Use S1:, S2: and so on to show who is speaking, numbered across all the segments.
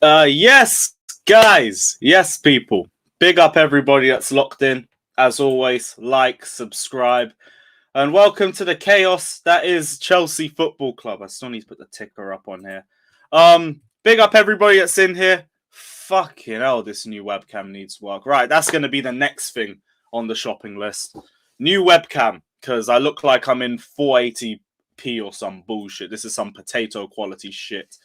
S1: Yes, guys. Yes, people. Big up everybody that's locked in. As always, like, subscribe, and welcome to the chaos that is Chelsea Football Club. I still need to put the ticker up on here. Big up everybody that's in here. Fucking hell, this new webcam needs work. Right, that's going to be the next thing on the shopping list. New webcam, because I look like I'm in 480p or some bullshit. This is some potato quality shit.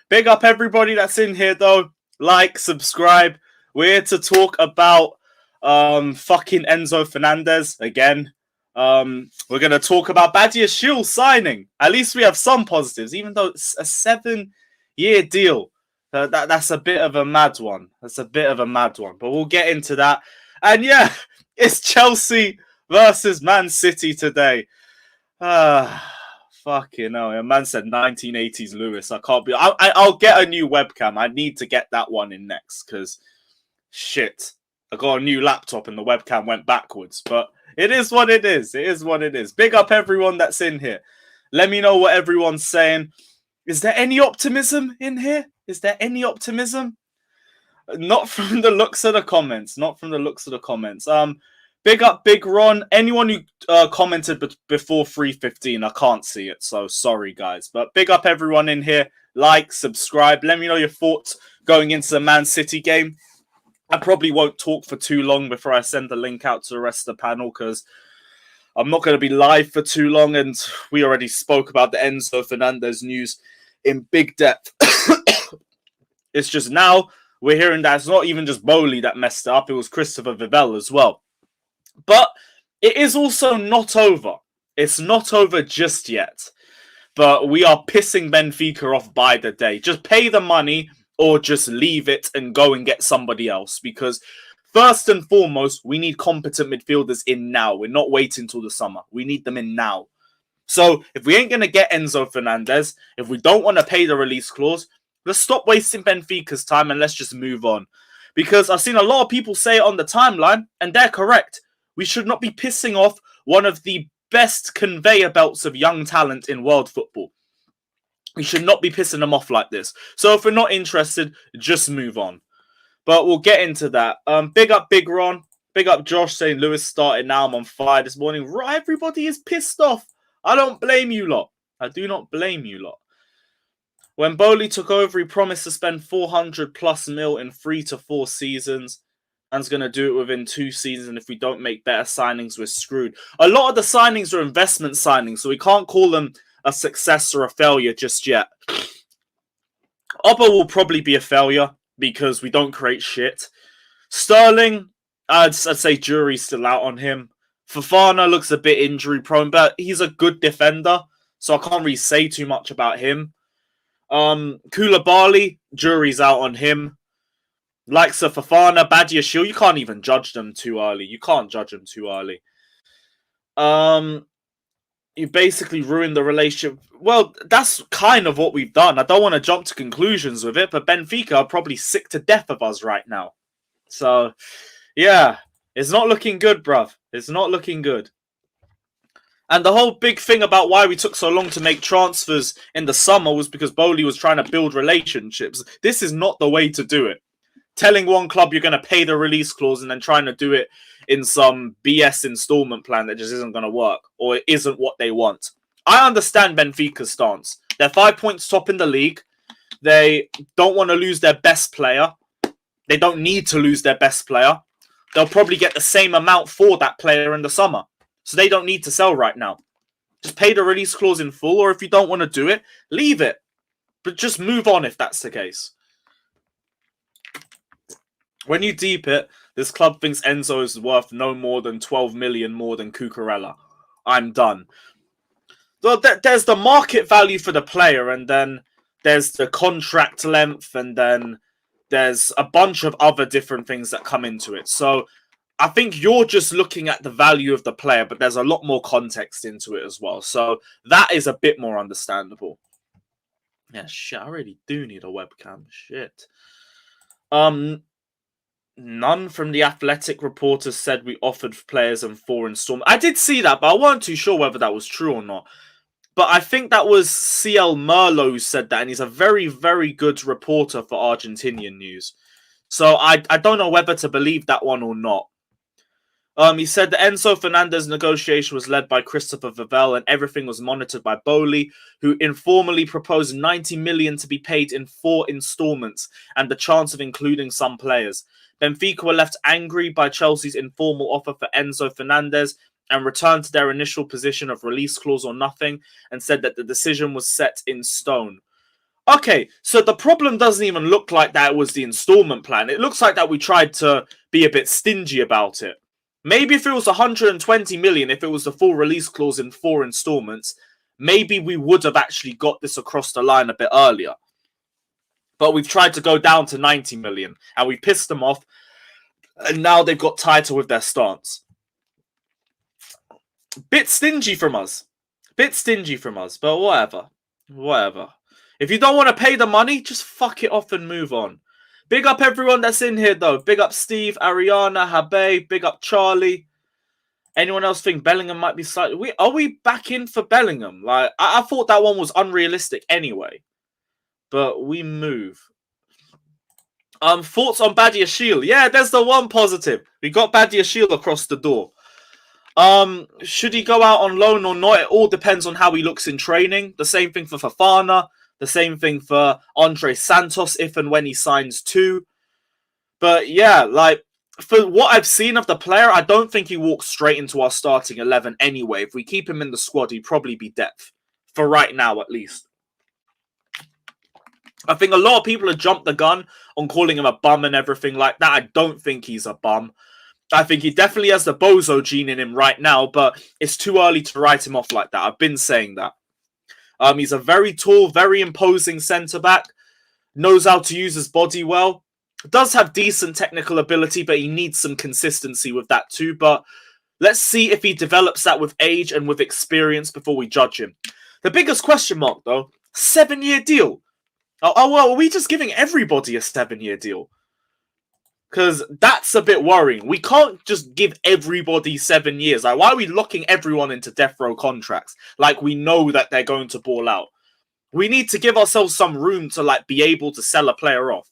S1: Big up everybody that's in here though. Like, subscribe. We're here to talk about fucking Enzo Fernandez again. We're gonna talk about Badiashile signing. At least we have some positives, even though it's a 7-year deal. That's a bit of a mad one. But we'll get into that. And yeah, it's Chelsea versus Man City today. Fucking hell. A man said 1980s Lewis. I can't be. I'll get a new webcam. I need to get that one in next because shit. I got a new laptop and the webcam went backwards. But it is what it is. It is what it is. Big up everyone that's in here. Let me know what everyone's saying. Is there any optimism in here? Is there any optimism? Not from the looks of the comments. Big up Big Ron. Anyone who commented before 3:15, I can't see it, so sorry guys. But big up everyone in here. Like, subscribe. Let me know your thoughts going into the Man City game. I probably won't talk for too long before I send the link out to the rest of the panel because I'm not going to be live for too long, and we already spoke about the Enzo Fernandez news in big depth. It's just now we're hearing that it's not even just Bowley that messed up. It was Christopher Vivell as well. But it is also not over. It's not over just yet. But we are pissing Benfica off by the day. Just pay the money or just leave it and go and get somebody else. Because first and foremost, we need competent midfielders in now. We're not waiting till the summer. We need them in now. So if we ain't going to get Enzo Fernandez, if we don't want to pay the release clause, let's stop wasting Benfica's time and let's just move on. Because I've seen a lot of people say it on the timeline, and they're correct. We should not be pissing off one of the best conveyor belts of young talent in world football. We should not be pissing them off like this. So if we're not interested, just move on. But we'll get into that. Big up Big Ron. Big up Josh saying Lewis started now. I'm on fire this morning. Right, everybody is pissed off. I don't blame you lot. I do not blame you lot. When Bowley took over, he promised to spend 400 plus mil in 3 to 4 seasons. And's going to do it within 2 seasons, and if we don't make better signings, we're screwed. A lot of the signings are investment signings, so we can't call them a success or a failure just yet. Oba will probably be a failure because we don't create shit. Sterling, I'd say jury's still out on him. Fofana looks a bit injury prone, but he's a good defender, so I can't really say too much about him. Koulibaly, jury's out on him. Likes of Fofana, Badiashile, you can't even judge them too early. You basically ruined the relationship. Well, that's kind of what we've done. I don't want to jump to conclusions with it, but Benfica are probably sick to death of us right now. So, yeah, it's not looking good, bruv. It's not looking good. And the whole big thing about why we took so long to make transfers in the summer was because Bowley was trying to build relationships. This is not the way to do it. Telling one club you're going to pay the release clause and then trying to do it in some BS installment plan that just isn't going to work or it isn't what they want. I understand Benfica's stance. They're 5 points top in the league. They don't want to lose their best player. They don't need to lose their best player. They'll probably get the same amount for that player in the summer. So they don't need to sell right now. Just pay the release clause in full, or if you don't want to do it, leave it. But just move on if that's the case. When you deep it, this club thinks Enzo is worth no more than 12 million more than Cucurella. I'm done. Well, there's the market value for the player, and then there's the contract length, and then there's a bunch of other different things that come into it. So I think you're just looking at the value of the player, but there's a lot more context into it as well. So that is a bit more understandable. Yeah, shit, I really do need a webcam. Shit. None from the Athletic reporters said we offered players in 4 installments. I did see that, but I wasn't too sure whether that was true or not. But I think that was CL Merlo who said that, and he's a very, very good reporter for Argentinian news. So I don't know whether to believe that one or not. He said the Enzo Fernandez negotiation was led by Christopher Vivell and everything was monitored by Bowley, who informally proposed 90 million to be paid in 4 installments and the chance of including some players. Benfica were left angry by Chelsea's informal offer for Enzo Fernandez and returned to their initial position of release clause or nothing and said that the decision was set in stone. Okay, so the problem doesn't even look like that was the installment plan. It looks like that we tried to be a bit stingy about it. Maybe if it was 120 million, if it was the full release clause in 4 installments, maybe we would have actually got this across the line a bit earlier. But we've tried to go down to 90 million and we pissed them off. And now they've got tighter with their stance. Bit stingy from us. But whatever. Whatever. If you don't want to pay the money, just fuck it off and move on. Big up everyone that's in here, though. Big up Steve, Ariana, Habe. Big up Charlie. Anyone else think Bellingham might be slightly... Are we back in for Bellingham? Like, I thought that one was unrealistic anyway. But we move. Thoughts on Badiashile? Yeah, there's the one positive. We got Badiashile across the door. Should he go out on loan or not? It all depends on how he looks in training. The same thing for Fofana. The same thing for Andre Santos if and when he signs too. But yeah, like, for what I've seen of the player, I don't think he walks straight into our starting 11 anyway. If we keep him in the squad, he'd probably be depth. For right now, at least. I think a lot of people have jumped the gun on calling him a bum and everything like that. I don't think he's a bum. I think he definitely has the bozo gene in him right now, but it's too early to write him off like that. I've been saying that. He's a very tall, very imposing centre-back. Knows how to use his body well. Does have decent technical ability, but he needs some consistency with that too. But let's see if he develops that with age and with experience before we judge him. The biggest question mark, though, 7-year deal. Well, are we just giving everybody a 7-year deal? Because that's a bit worrying. We can't just give everybody 7 years. Like, why are we locking everyone into death row contracts? Like, we know that they're going to ball out. We need to give ourselves some room to, like, be able to sell a player off.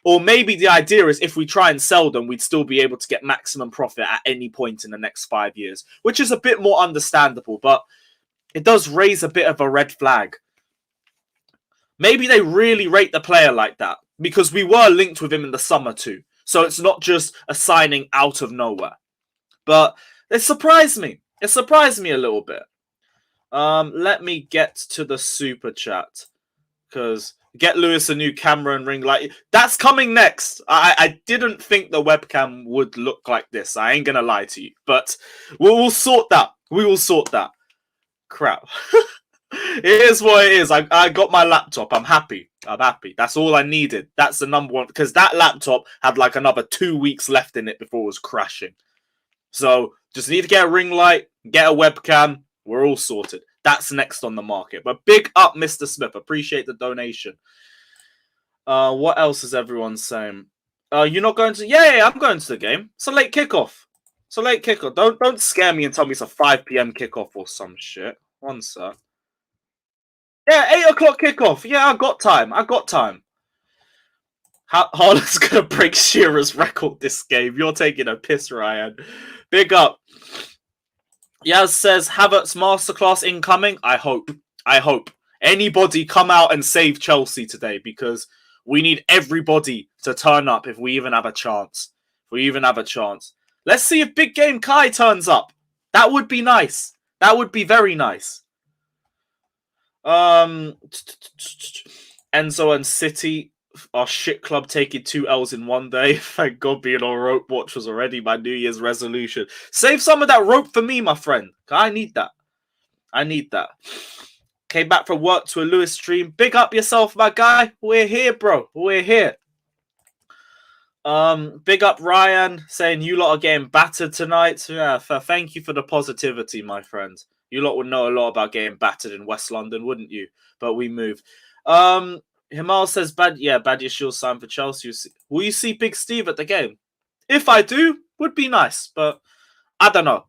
S1: Or maybe the idea is if we try and sell them, we'd still be able to get maximum profit at any point in the next 5 years. Which is a bit more understandable, but it does raise a bit of a red flag. Maybe they really rate the player like that. Because we were linked with him in the summer too. So it's not just a signing out of nowhere. But it surprised me. It surprised me a little bit. Let me get to the super chat. Because get Lewis a new camera and ring light. That's coming next. I didn't think the webcam would look like this. I ain't going to lie to you. But we'll sort that. We will sort that. Crap. It is what it is. I got my laptop. I'm happy. That's all I needed. That's the number one. Because that laptop had like another 2 weeks left in it before it was crashing. So just need to get a ring light, get a webcam. We're all sorted. That's next on the market. But big up, Mr. Smith. Appreciate the donation. What else is everyone saying? You're not going to... Yeah, I'm going to the game. It's a late kickoff. Don't scare me and tell me it's a 5 p.m. kickoff or some shit. One sec. Yeah, 8 o'clock kickoff. Yeah, I got time. Haaland's going to break Shearer's record this game. You're taking a piss, Ryan. Big up. Yaz says, Havertz masterclass incoming. I hope. Anybody come out and save Chelsea today because we need everybody to turn up if we even have a chance. Let's see if Big Game Kai turns up. That would be nice. That would be very nice. Enzo and City are shit club taking 2 L's in one day. Thank God being on rope watch was already my New Year's resolution. Save some of that rope for me, my friend. I need that. Came back from work to a Lewis stream. Big up yourself, my guy. We're here, bro. We're here. Big up Ryan saying you lot are getting battered tonight. Yeah, thank you for the positivity, my friend. You lot would know a lot about getting battered in West London, wouldn't you? But we move. Himal says, Badiashile signed for Chelsea. Will you see Big Steve at the game? If I do, would be nice. But I don't know.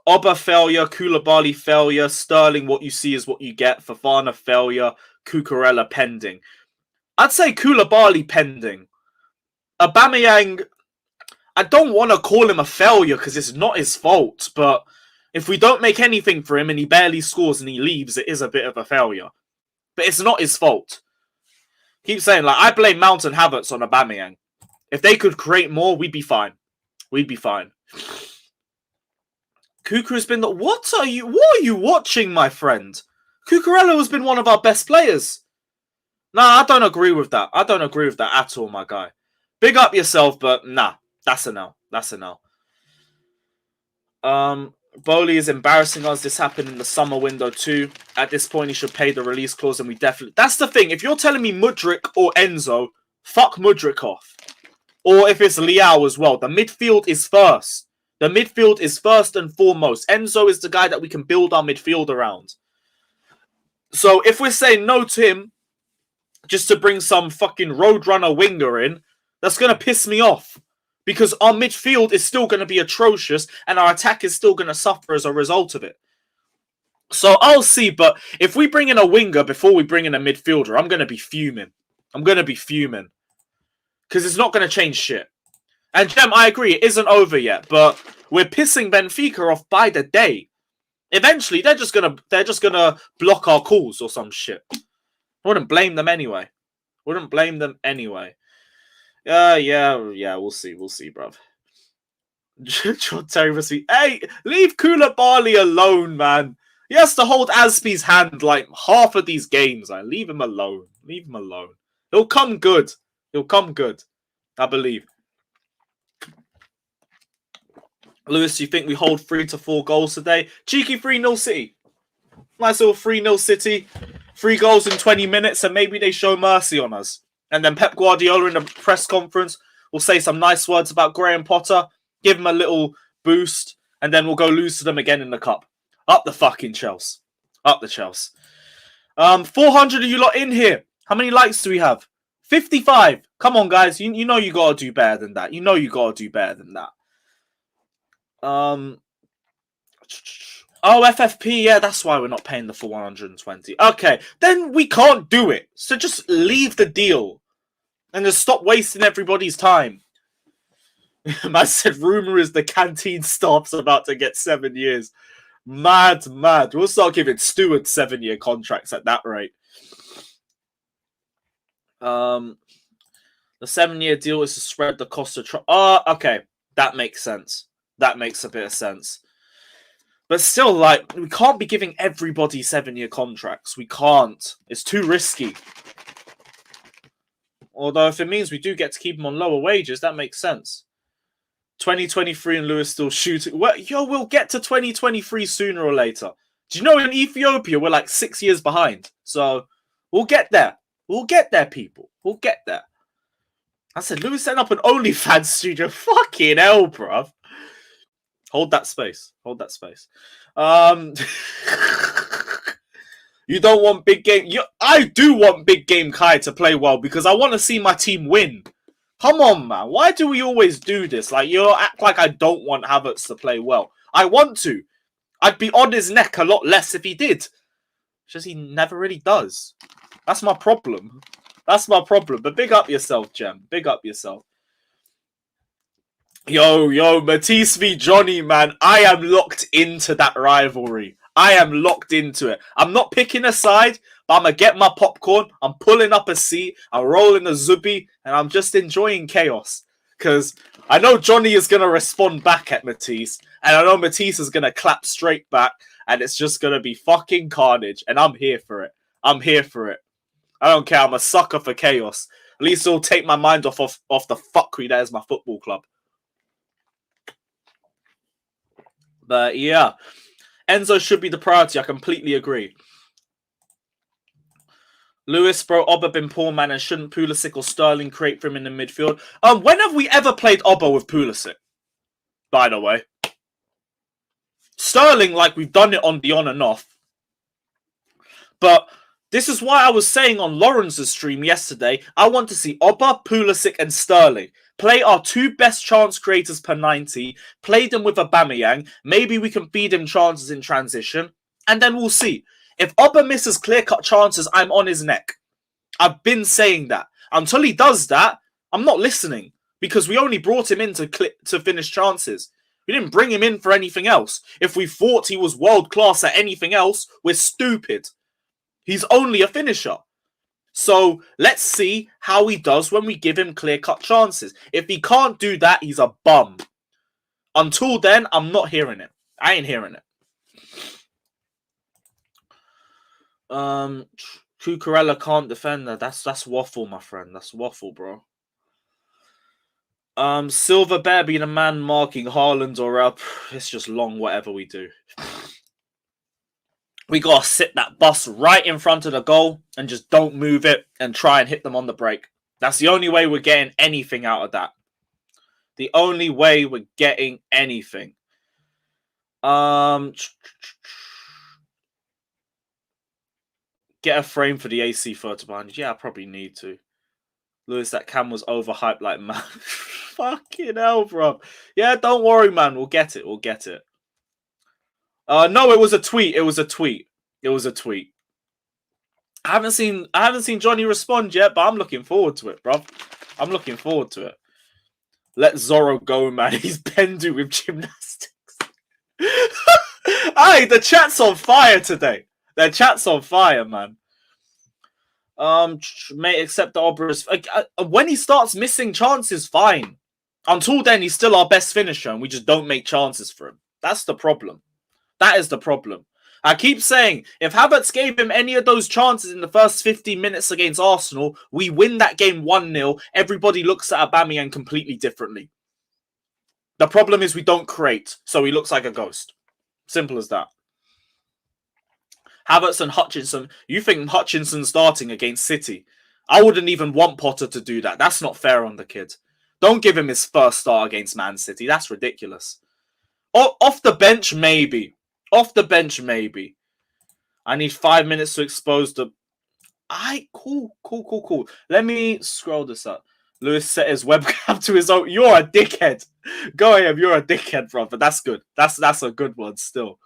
S1: Oba failure, Koulibaly failure, Sterling what you see is what you get, Fofana failure, Cucurella pending. I'd say Koulibaly pending. Aubameyang, I don't want to call him a failure because it's not his fault, but if we don't make anything for him and he barely scores and he leaves, it is a bit of a failure. But it's not his fault. Keep saying, like, I blame Mount and Havertz on Aubameyang. If they could create more, we'd be fine. We'd be fine. Cucur has been the... What are you watching, my friend? Cucurella has been one of our best players. Nah, I don't agree with that. I don't agree with that at all, my guy. Big up yourself, but nah. That's a no. That's a no. Bowley is embarrassing us. This happened in the summer window too. At this point, he should pay the release clause, and we definitely... That's the thing. If you're telling me Mudryk or Enzo, fuck Mudryk off. Or if it's Leao as well. The midfield is first. The midfield is first and foremost. Enzo is the guy that we can build our midfield around. So if we're saying no to him, just to bring some fucking roadrunner winger in, that's going to piss me off. Because our midfield is still going to be atrocious and our attack is still going to suffer as a result of it. So I'll see, but if we bring in a winger before we bring in a midfielder, I'm going to be fuming. I'm going to be fuming. Because it's not going to change shit. And Jem, I agree, it isn't over yet, but we're pissing Benfica off by the day. Eventually, they're just gonna block our calls or some shit. I wouldn't blame them anyway. Wouldn't blame them anyway. Yeah, we'll see, bruv. John Terry must be... Hey, leave Koulibaly alone, man. He has to hold Aspie's hand like half of these games. Man. Leave him alone. Leave him alone. He'll come good. He'll come good. I believe. Lewis, do you think we hold 3 to 4 goals today? Cheeky 3-0 City. Nice little 3-0 City. 3 goals in 20 minutes, and maybe they show mercy on us. And then Pep Guardiola in the press conference will say some nice words about Graham Potter, give him a little boost, and then we'll go lose to them again in the cup. Up the fucking Chelsea. Up the Chelsea. 400 of you lot in here. How many likes do we have? 55. Come on, guys. You know you gotta do better than that. You know you gotta do better than that. Oh, FFP, yeah, that's why we're not paying the full 120. Okay, then we can't do it. So just leave the deal. And just stop wasting everybody's time. I said, rumor is the canteen staff's about to get 7 years. Mad. We'll start giving Stewart 7-year contracts at that rate. The 7-year deal is to spread the cost of... okay. That makes sense. That makes a bit of sense. But still, like, we can't be giving everybody 7-year contracts. We can't. It's too risky. Although if it means we do get to keep them on lower wages, that makes sense. 2023 and Lewis still shooting. Well, we'll get to 2023 sooner or later. Do you know in Ethiopia, we're like 6 years behind. So we'll get there. We'll get there, people. We'll get there. I said, Lewis set up an OnlyFans studio. Fucking hell, bruv. Hold that space. Hold that space. You don't want big game. I do want big game Kai to play well because I want to see my team win. Come on, man. Why do we always do this? Like, you act like I don't want Havertz to play well. I want to. I'd be on his neck a lot less if he did. It's just he never really does. That's my problem. That's my problem. But big up yourself, Jem. Big up yourself. Yo, Matisse v Johnny, man. I am locked into that rivalry. I am locked into it. I'm not picking a side, but I'm going to get my popcorn. I'm pulling up a seat. I'm rolling a zubi, and I'm just enjoying chaos. Because I know Johnny is going to respond back at Matisse, and I know Matisse is going to clap straight back, and it's just going to be fucking carnage, and I'm here for it. I'm here for it. I don't care. I'm a sucker for chaos. At least it'll take my mind off the fuckery that is my football club. But yeah, Enzo should be the priority. I completely agree. Lewis, bro, Oba been poor, man, and shouldn't Pulisic or Sterling create for him in the midfield? When have we ever played Oba with Pulisic? By the way. Sterling, like, we've done it on the on and off. But this is why I was saying on Lawrence's stream yesterday, I want to see Oba, Pulisic, and Sterling. play our 2 best chance creators per 90, play them with Aubameyang. Maybe we can feed him chances in transition, and then we'll see. If Oba misses clear-cut chances, I'm on his neck. I've been saying that. Until he does that, I'm not listening, because we only brought him in to finish chances. We didn't bring him in for anything else. If we thought he was world-class at anything else, we're stupid. He's only a finisher. So let's see how he does when we give him clear-cut chances. If he can't do that, he's a bum. Until then, I'm not hearing it. I ain't hearing it. Cucurella can't defend that. That's waffle, my friend. That's waffle, bro. Silver Bear being a man marking Haaland or up. It's just long, whatever we do. We gotta sit that bus right in front of the goal and just don't move it and try and hit them on the break. That's the only way we're getting anything out of that. The only way we're getting anything. Get a frame for the AC photo behind you. Yeah, I probably need to. Lewis, that cam was overhyped like man. Fucking hell, bro. Yeah, don't worry, man. We'll get it. We'll get it. No, it was a tweet. It was a tweet. It was a tweet. I haven't seen Johnny respond yet, but I'm looking forward to it, bro. I'm looking forward to it. Let Zorro go, man. He's Bendu with gymnastics. Hey, the chat's on fire today. The chat's on fire, man. May accept the Obra's. When he starts missing chances, fine. Until then, he's still our best finisher, and we just don't make chances for him. That's the problem. That is the problem. I keep saying, if Havertz gave him any of those chances in the first 15 minutes against Arsenal, we win that game 1-0. Everybody looks at Aubameyang completely differently. The problem is we don't create, so he looks like a ghost. Simple as that. Havertz and Hutchinson. You think Hutchinson starting against City? I wouldn't even want Potter to do that. That's not fair on the kid. Don't give him his first start against Man City. That's ridiculous. Off the bench, maybe. Off the bench, maybe. I need 5 minutes to expose the... Cool. Let me scroll this up. Lewis set his webcam to his own... You're a dickhead. Go ahead, you're a dickhead, bro. But that's good. That's a good one still.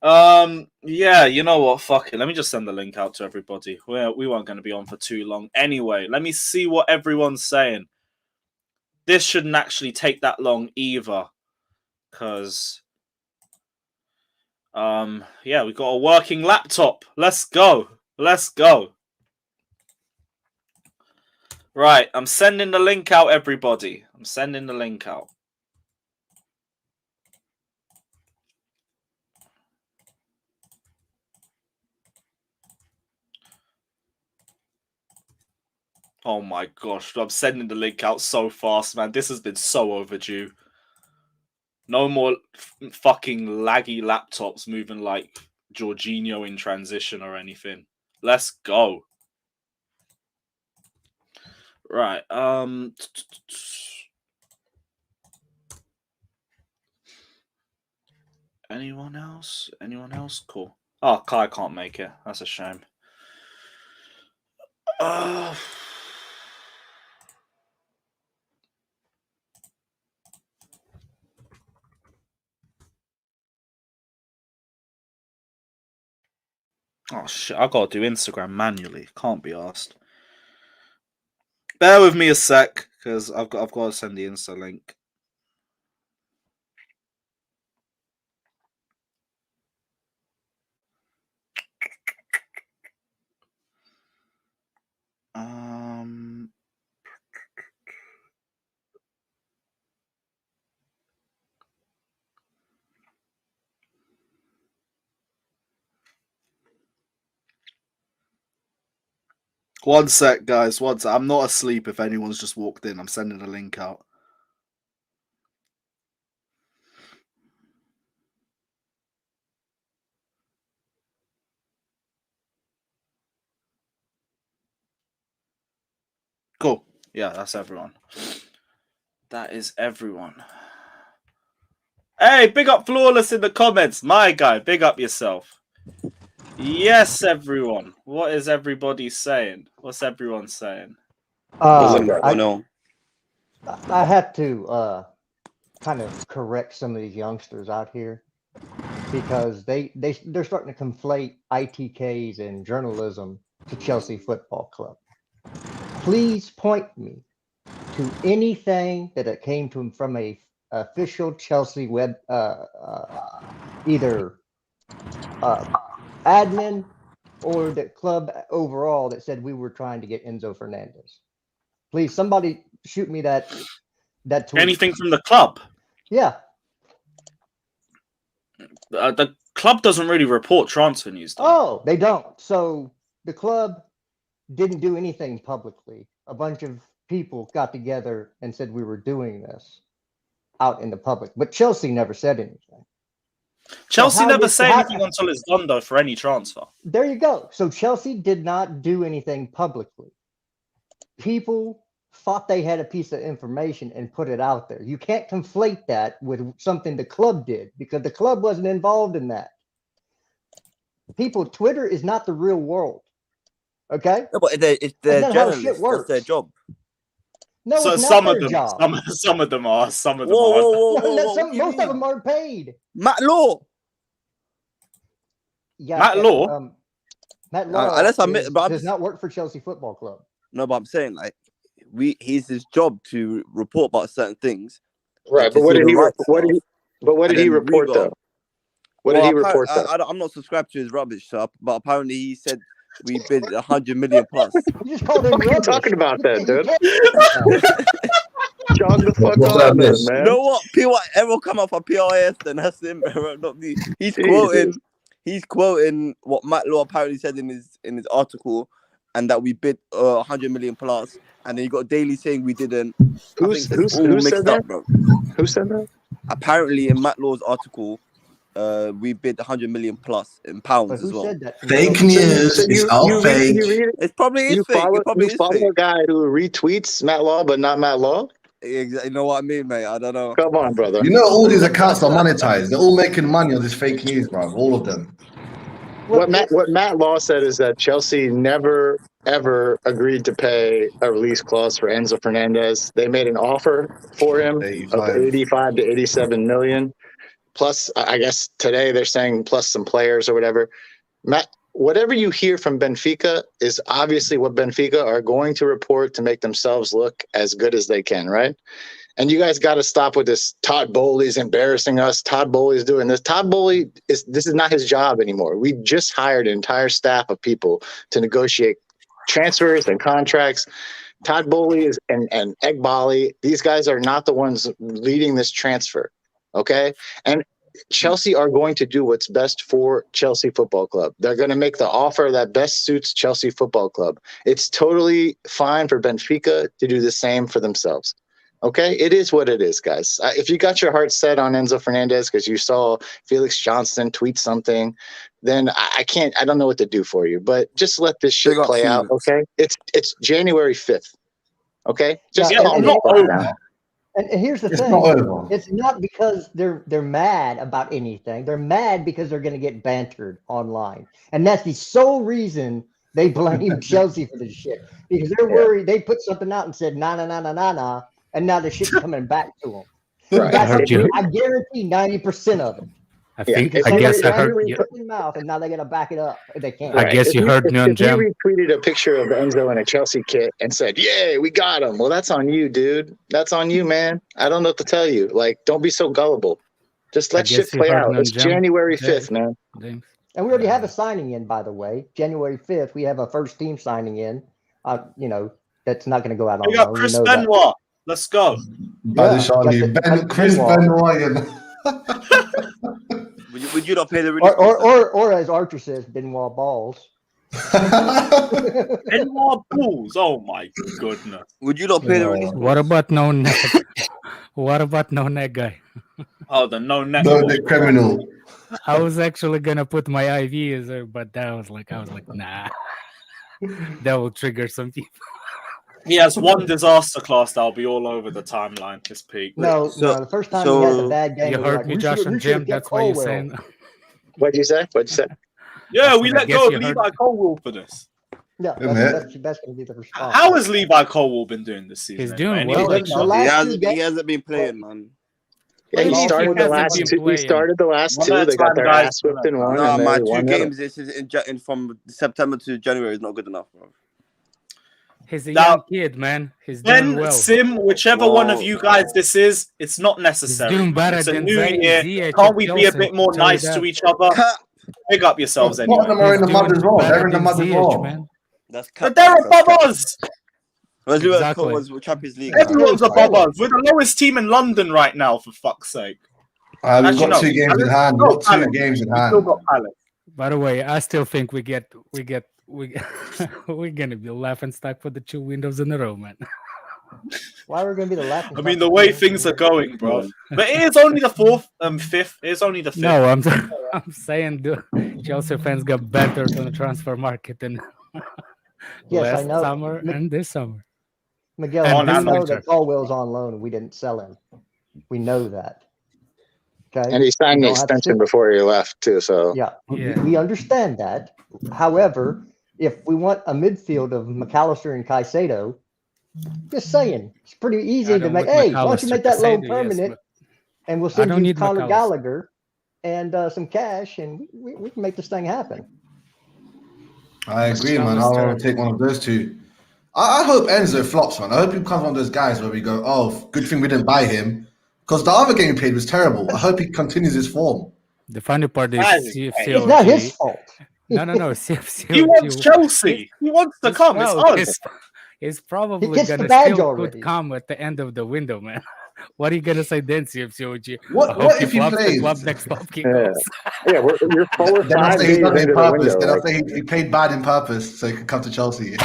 S1: Yeah, you know what? Fuck it. Let me just send the link out to everybody. We weren't going to be on for too long. Anyway, let me see what everyone's saying. This shouldn't actually take that long either. Because... yeah, we got a working laptop. Let's go. Let's go. Right, I'm sending the link out, everybody. I'm sending the link out. Oh my gosh, I'm sending the link out so fast, man. This has been so overdue. No more fucking laggy laptops moving like Jorginho in transition or anything. Let's go. Right. Anyone else? Anyone else? Cool. Oh, Kai can't make it. That's a shame. Oh shit, I gotta do Instagram manually. Can't be asked. Bear with me a sec, because I've got to send the Insta link. One sec, guys. One sec. I'm not asleep if anyone's just walked in. I'm sending a link out. Cool. Yeah, that's everyone. That is everyone. Hey, big up Flawless in the comments. My guy, big up yourself. Yes, everyone. What is everybody saying? What's everyone saying?
S2: No. I have to kind of correct some of these youngsters out here because they're starting to conflate ITKs and journalism to Chelsea Football Club. Please point me to anything that it came from a official Chelsea web either admin or the club overall that said we were trying to get Enzo Fernandez. Please, somebody shoot me that tweet.
S1: Anything from the club?
S2: Yeah.
S1: The club doesn't really report transfer news. Though.
S2: Oh, they don't. So the club didn't do anything publicly. A bunch of people got together and said we were doing this out in the public, but Chelsea never said anything.
S1: Chelsea never say anything until it's done, though, for any transfer.
S2: There you go. So Chelsea did not do anything publicly. People thought they had a piece of information and put it out there. You can't conflate that with something the club did because the club wasn't involved in that. People, Twitter is not the real world. Okay?
S3: No, but it's their journalists. That's their job.
S2: No,
S1: so
S2: it's
S1: some
S2: not
S1: of
S2: their
S1: them,
S2: job.
S1: some of them are. Some of them
S2: aren't. Most of them aren't paid.
S3: Matt Law.
S2: Yeah,
S1: Matt Law.
S2: Matt Law does not work for Chelsea Football Club.
S3: No, but I'm saying like he's his job to report about certain things.
S4: Right, but what did he report though? What did he report though?
S3: I'm not subscribed to his rubbish stuff, but apparently he said we bid 100 million plus.
S2: You just called him
S4: rubbish. What are you talking about that, dude? Jog the fuck on, man.
S3: You know what? Everyone come up for PRS, then that's him, not me. He's quoting what Matt Law apparently said in his article, and that we bid 100 million plus, and then you got Daily saying we didn't.
S4: Who said that?
S3: Bro.
S4: Who said that?
S3: Apparently, in Matt Law's article, we bid 100 million plus in pounds as well.
S5: Fake news. It's all fake.
S3: It's probably fake.
S4: You follow a guy who retweets Matt Law, but not Matt Law.
S3: Exactly. You know what I mean, mate? I don't know.
S4: Come on, brother.
S5: You know, all these accounts are monetized. They're all making money on this fake news, bro. All of them.
S4: What Matt Law said is that Chelsea never ever agreed to pay a release clause for Enzo Fernandez. They made an offer for him of 85 to 87 million. Plus, I guess today they're saying plus some players or whatever. Matt, whatever you hear from Benfica is obviously what Benfica are going to report to make themselves look as good as they can, right? And you guys got to stop with this. Todd Bowley's embarrassing us. Todd Bowley's doing this. Todd Bowley this is not his job anymore. We just hired an entire staff of people to negotiate transfers and contracts. Todd Bowley and Egbali, these guys are not the ones leading this transfer. Okay? And Chelsea are going to do what's best for Chelsea Football Club. They're going to make the offer that best suits Chelsea Football Club. It's totally fine for Benfica to do the same for themselves. Okay, it is what it is, guys. If you got your heart set on Enzo Fernandez because you saw Felix Johnston tweet something, then I don't know what to do for you. But just let this shit play out, okay? It's January 5th, okay? Just calm down.
S2: And here's the thing: it's not because they're mad about anything. They're mad because they're going to get bantered online, and that's the sole reason they blame Chelsea for this shit. Because they're worried they put something out and said nah. And now the shit's coming back to them.
S4: Right.
S2: I guarantee 90% of it.
S6: I guess I heard
S2: you. Mouth, and now they got to back it up. They can't.
S6: I guess you heard me on Jam.
S4: If you retweeted a picture of Enzo in a Chelsea kit and said, "Yay, we got him." Well, that's on you, dude. That's on you, man. I don't know what to tell you. Like, don't be so gullible. Just let shit play out. It's January 5th, man.
S2: And we already have a signing in, by the way. January 5th, we have a first team signing in. That's not going to go out on.
S1: We got Chris Benoit. Let's go.
S5: Chris Benoit.
S3: Would you not pay the release?
S2: Or as Archer says, Benoit balls.
S1: Benoit balls. Oh my goodness.
S3: Would you not pay the release?
S6: What about no neck? What about no neck guy?
S1: Oh, the no neck.
S5: No neck criminal.
S6: I was actually gonna put my IV there, but I was like, nah. That will trigger some people.
S1: He has one disaster class that'll be all over the timeline this peak.
S2: No, the first time he has a bad game.
S6: You heard me, Josh and Jim. That's why you're saying.
S4: What'd you say?
S1: Yeah, we let go of Levi Colwell for this.
S2: Yeah,
S5: Isn't
S2: that's going to be the response.
S1: How has Levi Colwell been doing this season?
S6: He's doing
S1: anyway?
S6: well,
S1: Any
S2: The
S1: prediction?
S2: last two
S3: He
S2: games,
S3: hasn't been playing, man.
S4: Yeah, he
S6: Well,
S4: started
S6: if
S4: the
S6: he
S4: last
S6: hasn't
S4: two.
S6: been
S4: He
S6: playing-
S4: started the last
S1: One
S4: two.
S1: at a
S4: They got
S1: time,
S4: their
S1: guys.
S4: ass whipped in one.
S3: Nah,
S4: and
S3: man,
S4: they
S3: 2
S4: won the other.
S3: games in from September to January is not good enough, bro.
S6: He's a
S1: Now-
S6: young kid, man. He's doing
S1: Ben,
S6: well.
S1: Sim, whichever one of
S3: Whoa.
S1: you guys this is, it's not
S6: He's
S1: necessary.
S6: doing better
S1: It's a
S6: than
S1: new
S6: Ziyech
S1: year.
S6: at
S1: Can't we be a
S6: Chelsea,
S1: bit more
S6: tell you
S1: nice
S6: that.
S1: to each other? Pick up yourselves
S5: Well,
S1: anyway.
S5: Tottenham are in the
S6: He's
S5: mud
S6: doing
S5: as well.
S6: better
S5: They're in the
S6: than
S5: mud as
S6: Ziyech,
S5: well.
S6: man.
S3: That's
S1: But
S3: cap.
S1: they're
S3: That's
S1: above
S3: cap.
S1: us.
S3: Let's do
S6: Exactly.
S3: with Champions League.
S1: Everyone's
S3: man.
S1: above us. We're the lowest team in London right now, for fuck's sake.
S5: We've
S1: Actually,
S5: got
S1: no.
S5: 2 games in
S1: Palace?
S5: hand.
S1: No,
S5: We've got 2
S1: Palace.
S5: games in
S1: We still
S5: hand.
S1: got Palace.
S6: By the way, I still think we're gonna be laughing stock for the 2 windows in a row, man.
S2: why are we going to be the laughing?
S1: I mean, the way things are going, bro. But it is only the fifth. It's only the fifth.
S6: No, I'm saying the Chelsea fans got better on the transfer market than
S2: Yes, I
S6: last
S2: know.
S6: summer and this summer.
S2: Miguel,
S6: And
S2: we
S1: this
S2: know
S6: winter.
S2: that Colwell's on loan and we didn't sell him. We know that. Okay.
S4: And he signed
S2: You
S4: the
S2: don't have to
S4: extension
S2: sit-
S4: before he left too. So
S2: Yeah,
S6: Yeah.
S2: we understand that. However, if we want a midfield of McAllister and Caicedo, just saying, it's pretty easy
S6: I
S2: to
S6: don't
S2: make.
S6: want
S2: Hey, why don't you
S6: McAllister,
S2: make that loan
S6: Caicedo, yes,
S2: permanent?
S6: but
S2: And we'll
S6: I
S2: send
S6: don't
S2: you
S6: need
S2: Conor
S6: McAllister.
S2: Gallagher and some cash, and we can make this thing happen.
S5: I agree, man. I want to take one of those 2. I hope Enzo flops, man. I hope he becomes one of those guys where we go, oh, good thing we didn't buy him. Because the other game he played was terrible. I hope he continues his form.
S6: The funny part is
S1: Guys,
S2: It's not his fault.
S6: No, CFCOG.
S1: He wants Chelsea. He wants to come. It's us.
S6: It's probably
S2: He gets the
S6: gonna
S2: badge
S6: still
S2: already.
S6: could come at the end of the window, man. What are you gonna say then, CFCOG?
S5: What if he plays?
S6: Club next club
S4: yeah,
S6: kickoffs.
S4: yeah, we're 4 or
S5: Then I'll
S4: 5
S5: say
S4: days
S5: he's done it
S4: into
S5: in
S4: the
S5: purpose.
S4: window.
S5: Then I'll
S4: Like,
S5: say he played bad in purpose so he could come to Chelsea.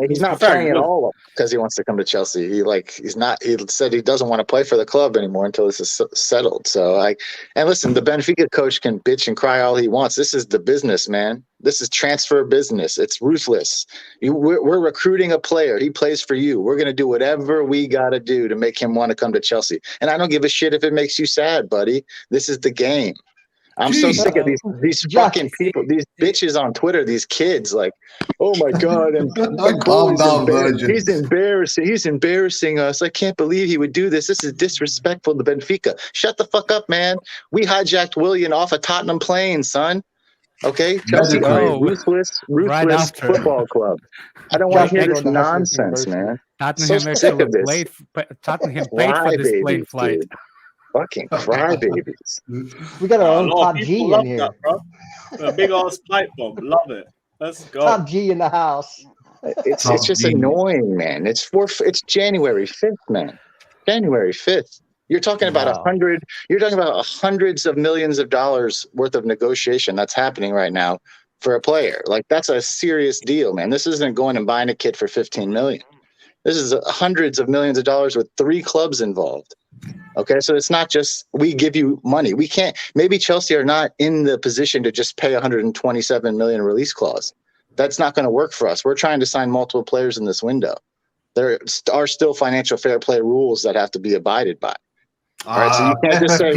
S4: he's not
S1: Very
S4: playing at
S1: good.
S4: all because he wants to come to Chelsea. He's not. He said he doesn't want to play for the club anymore until this is settled. So and listen, the Benfica coach can bitch and cry all he wants. This is the business, man. This is transfer business. It's ruthless. We're recruiting a player. He plays for you. We're gonna do whatever we gotta do to make him want to come to Chelsea. And I don't give a shit if it makes you sad, buddy. This is the game. I'm so
S5: Jeez.
S4: sick of these fucking people, these bitches on Twitter, these kids, like, oh my god, and
S5: Calm down, Virgin.
S4: he's embarrassing. He's embarrassing us. I can't believe he would do this. This is disrespectful to Benfica. Shut the fuck up, man. We hijacked Willian off a Tottenham plane, son. Okay, Chelsea are a
S6: Oh,
S4: ruthless
S6: right after.
S4: football club. I don't want to hear
S2: Just
S4: this
S2: go to Hustle
S4: nonsense,
S2: University.
S4: man.
S6: Tottenham
S4: So sick
S6: actually
S4: of this.
S6: Tottenham paid for this plane
S4: Crybabies,
S6: flight.
S4: dude. Fucking crybabies.
S2: We got our
S1: A
S2: own
S1: lot
S2: top
S1: of
S2: G
S1: people
S2: in
S1: love
S2: here.
S1: that, bro. A big ass pipe bomb. Love it. Let's go.
S2: Top G in the house.
S4: It's just
S5: genius.
S4: annoying, man. It's January 5th, man. January 5th. You're talking about
S2: Wow.
S4: You're talking about hundreds of millions of dollars worth of negotiation that's happening right now for a player. Like, that's a serious deal, man. This isn't going and buying a kid for 15 million. This is hundreds of millions of dollars with 3 clubs involved. Okay, so it's not just we give you money. We can't. Maybe Chelsea are not in the position to just pay 127 million release clause. That's not going to work for us. We're trying to sign multiple players in this window. There are still financial fair play rules that have to be abided by. All right, so you can't just say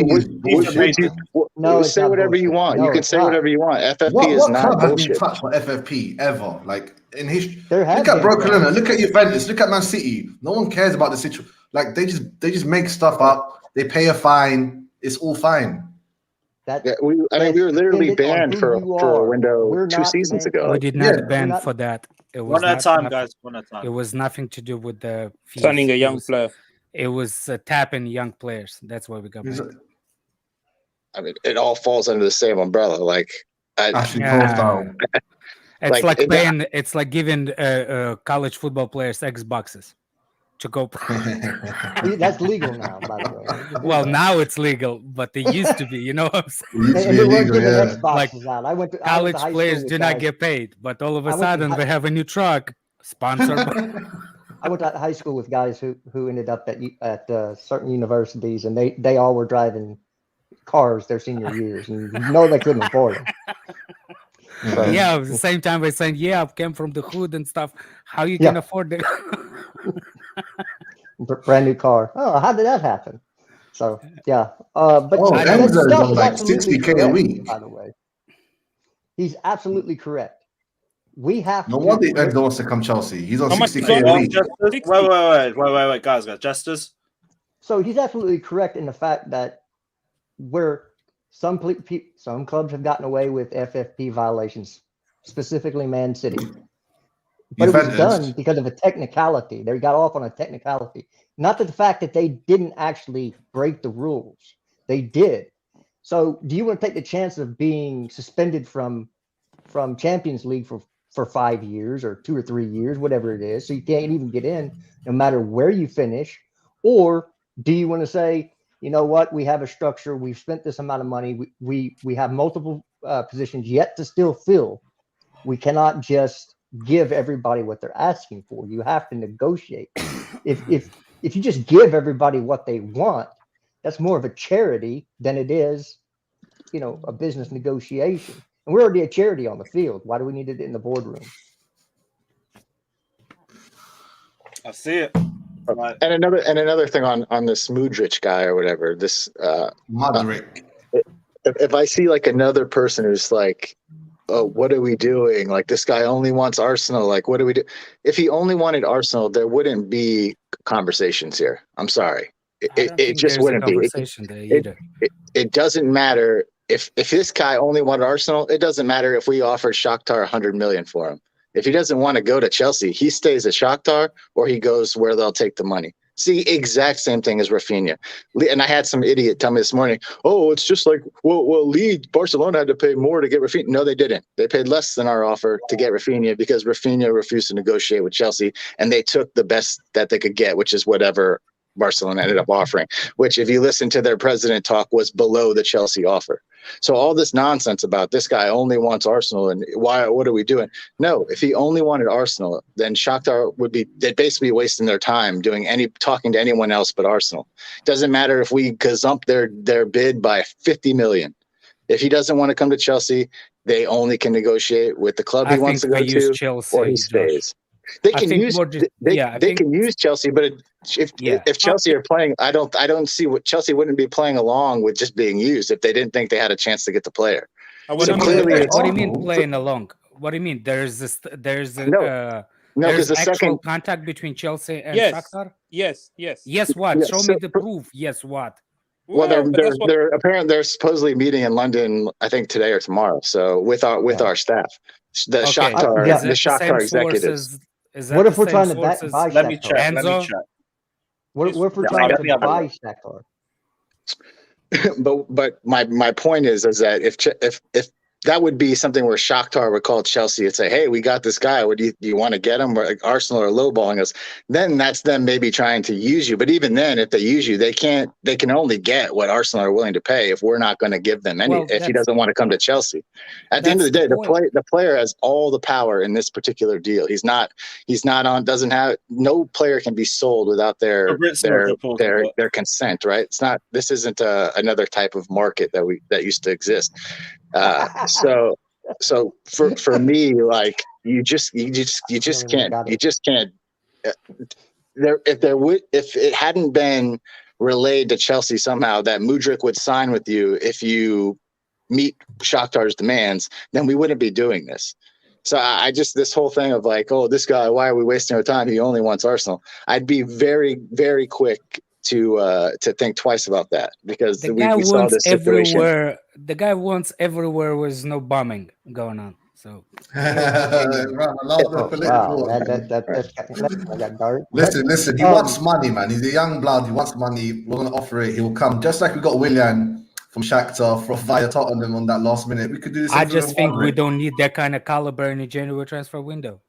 S2: No, it's
S4: say
S2: not
S4: whatever you
S2: bullshit.
S4: want.
S2: No,
S4: you can
S2: it's
S4: say
S2: not.
S4: whatever you want. FFP
S5: What
S4: is not
S5: club has been
S4: bullshit.
S5: touched by FFP ever? Like in history,
S2: There have
S5: look at
S2: been,
S5: Barcelona,
S2: yeah.
S5: look at Juventus, look at Man City. No one cares about the situation. Like they just make stuff up. They pay a fine. It's all fine.
S2: That
S4: Yeah, we were literally
S2: dependent on
S4: banned
S2: who
S4: for
S2: you
S4: a
S2: are.
S4: window
S2: We're
S4: 2
S2: not
S4: seasons
S2: banned.
S4: ago.
S6: We did not
S5: Yeah.
S6: ban
S2: not-
S6: for that. It was
S1: One at a
S6: not
S1: time,
S6: nothing-
S1: guys. One at a
S6: It
S1: time.
S6: was nothing to do with the fees.
S7: Signing a
S6: It
S7: young
S6: was-
S7: player.
S6: It was tapping young players. That's why we got
S5: It's
S6: banned.
S4: I mean, it all falls under the same umbrella. Like,
S5: Ashley
S6: Yeah.
S5: Cole style.
S6: It's
S4: Like,
S6: like
S4: it-
S6: paying. It's like giving college football players Xboxes to go.
S2: That's legal now, by the way.
S6: Well, now it's legal, but they used to be. You know what I'm saying?
S5: It used to
S2: And
S5: be
S2: they weren't
S5: illegal,
S2: giving
S5: yeah.
S2: Xboxes out. I went to
S6: College
S2: high school
S6: players
S2: with
S6: do not
S2: guys-
S6: get paid, but all of
S2: I
S6: a
S2: went to
S6: sudden
S2: high-
S6: they have a new truck sponsored. by-
S2: I went to high school with guys who ended up at certain universities, and they all were driving cars their senior years, and no, they couldn't afford them. So,
S6: Yeah, at the same time, we're saying, yeah, I came from the hood and stuff. How you
S2: Yeah.
S6: can afford it?
S2: brand new car. Oh, how did that happen? So yeah, but
S5: Oh,
S2: that
S5: Enzo's
S2: stuff
S5: on
S2: is
S5: like
S2: absolutely
S5: 60K a
S2: correct,
S5: week.
S2: by the way. He's absolutely correct. we have
S5: No
S2: to.
S5: wonder Enzo wants to come Chelsea. He's on
S7: How much
S5: 60K
S7: is
S5: a
S7: on?
S5: week.
S1: Wait, guys, Jesters.
S2: So he's absolutely correct in the fact that some clubs have gotten away with FFP violations, specifically Man City. But it was done because of a technicality. They got off on a technicality. Not that the fact that they didn't actually break the rules. They did. So do you want to take the chance of being suspended from Champions League for 5 years or 2 or 3 years, whatever it is, so you can't even get in no matter where you finish? Or do you want to say, you know what, we have a structure, we've spent this amount of money, we have multiple positions yet to still fill. We cannot just give everybody what they're asking for. You have to negotiate. If you just give everybody what they want, that's more of a charity than it is, a business negotiation. And we're already a charity on the field. Why do we need it in the boardroom?
S1: I see it.
S4: And another thing on this Mudryk guy or whatever. This
S5: Mudryk.
S4: If I see like another person who's like, oh, what are we doing? Like, this guy only wants Arsenal. Like, what do we do? If he only wanted Arsenal, there wouldn't be conversations here. I'm sorry. It just wouldn't be. It doesn't matter if this guy only wanted Arsenal. It doesn't matter if we offered Shakhtar 100 million for him. If he doesn't want to go to Chelsea, he stays at Shakhtar or he goes where they'll take the money. See, exact same thing as Rafinha. And I had some idiot tell me this morning, oh, it's just like, well, Barcelona had to pay more to get Rafinha. No, they didn't. They paid less than our offer to get Rafinha because Rafinha refused to negotiate with Chelsea, and they took the best that they could get, which is whatever Barcelona ended up offering, which, if you listen to their president talk, was below the Chelsea offer. So all this nonsense about this guy only wants Arsenal and what are we doing? No, if he only wanted Arsenal, then Shakhtar they'd basically be wasting their time talking to anyone else but Arsenal. Doesn't matter if we gazump their bid by 50 million. If he doesn't want to come to Chelsea, they only can negotiate with the club he wants to go to,
S6: Chelsea,
S4: or he stays. They can use Chelsea, but if Chelsea are playing, I don't see what Chelsea wouldn't be playing along with just being used if they didn't think they had a chance to get the player.
S6: What do you mean playing along? What do you mean? There's actual second contact between Chelsea and Shakhtar?
S7: Yes.
S6: What? Show me the proof. Yes, what?
S4: Well, they're apparently they're supposedly meeting in London, I think today or tomorrow. So with our staff, the Shakhtar executives.
S2: What if we're trying to buy Shakhtar?
S1: Let me check.
S2: What if we're trying to buy Shakhtar?
S4: But my point is that if that would be something where Shakhtar would call Chelsea and say, hey, we got this guy. Do you want to get him? Or like Arsenal are lowballing us. Then that's them maybe trying to use you. But even then, if they use you, they can only get what Arsenal are willing to pay if we're not going to give them any, if he doesn't want to come to Chelsea. At the end of the day, the player has all the power in this particular deal. He's not doesn't have, no player can be sold without their consent, right? This isn't another type of market that used to exist. So for me, like you just can't. If it hadn't been relayed to Chelsea somehow that Mudryk would sign with you if you meet Shakhtar's demands, then we wouldn't be doing this. So this whole thing of like, oh, this guy, why are we wasting our time? He only wants Arsenal. I'd be very, very quick to think twice about that, because we saw this situation.
S6: The guy wants everywhere with no bombing going on. So
S5: listen. He wants money, man. He's a young blood. He wants money. We're gonna offer it. He will come. Just like we got Willian from Shakhtar via Tottenham on that last minute. We could do this.
S6: I just think we don't need that kind of caliber in the January transfer window.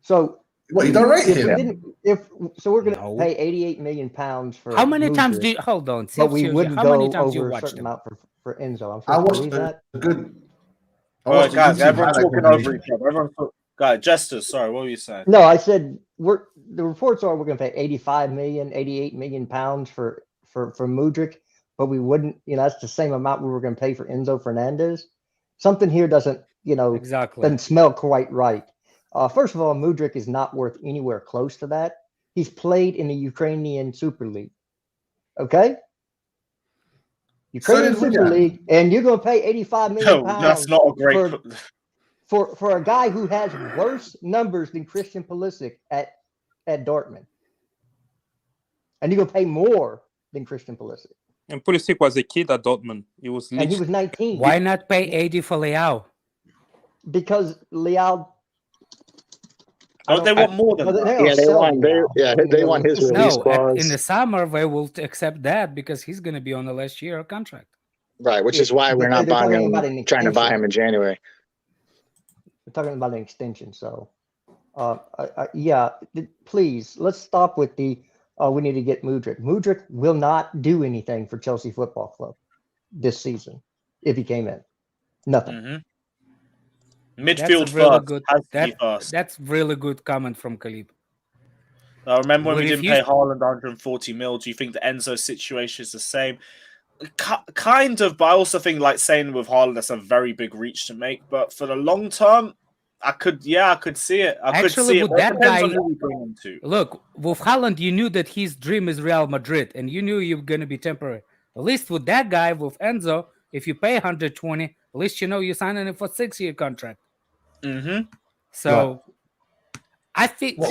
S2: So
S5: what, you don't rate him?
S2: We're going to pay 88 million pounds for.
S6: How many times do you hold on?
S2: But we wouldn't go over a certain amount for Enzo.
S5: I watched that.
S1: All right, guys, everyone's talking over each other. Guys, Jesters, sorry, what were you saying?
S2: No, I said the reports are we're going to pay 88 million pounds for Mudryk, but we wouldn't. That's the same amount we were going to pay for Enzo Fernandez. Something here doesn't smell quite right. First of all, Mudryk is not worth anywhere close to that. He's played in the Ukrainian Super League. Okay? Ukrainian Super League, and you're going to pay 85 million pounds.
S1: That's not a great
S2: for a guy who has worse numbers than Christian Pulisic at Dortmund, and you're gonna pay more than Christian Pulisic.
S7: And Pulisic was a kid at Dortmund. He was
S2: 19.
S6: Why not pay 80 for Leao?
S2: Because Leao.
S1: Oh, they want more than that.
S4: They want his release clause.
S6: In the summer they will accept that because he's going to be on the last year of contract.
S4: Right, which is why we're not buying him, trying to buy him in January.
S2: We're talking about an extension, so please let's stop with the we need to get Mudryk. Mudryk will not do anything for Chelsea Football Club this season if he came in. Nothing.
S1: Mm-hmm. Midfield first.
S6: That's really good comment from Khalib.
S1: Remember when we didn't pay Haaland 140 mil? Do you think the Enzo situation is the same? Kind of, but I also think, like saying with Haaland, that's a very big reach to make. But for the long term, I could see it.
S6: Actually, with that guy, look, with Haaland, you knew that his dream is Real Madrid, and you knew you were going to be temporary. At least with that guy, with Enzo, if you pay 120, at least you know you're signing him for a 6-year contract.
S1: Mm-hmm.
S6: So, I think,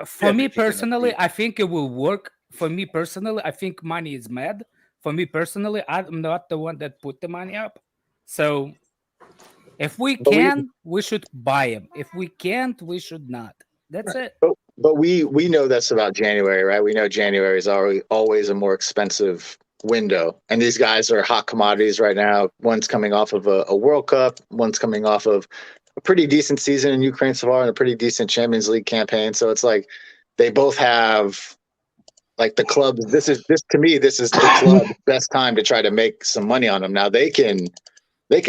S6: for me personally, I think it will work. For me personally, I think money is mad. For me personally, I'm not the one that put the money up. So, if we can, we should buy him. If we can't, we should not. That's it.
S4: But we know that's about January, right? We know January is always a more expensive window. And these guys are hot commodities right now. One's coming off of a World Cup. One's coming off of a pretty decent season in Ukraine so far and a pretty decent Champions League campaign. So it's like they both have like the club. This is the club's best time to try to make some money on them. Now they can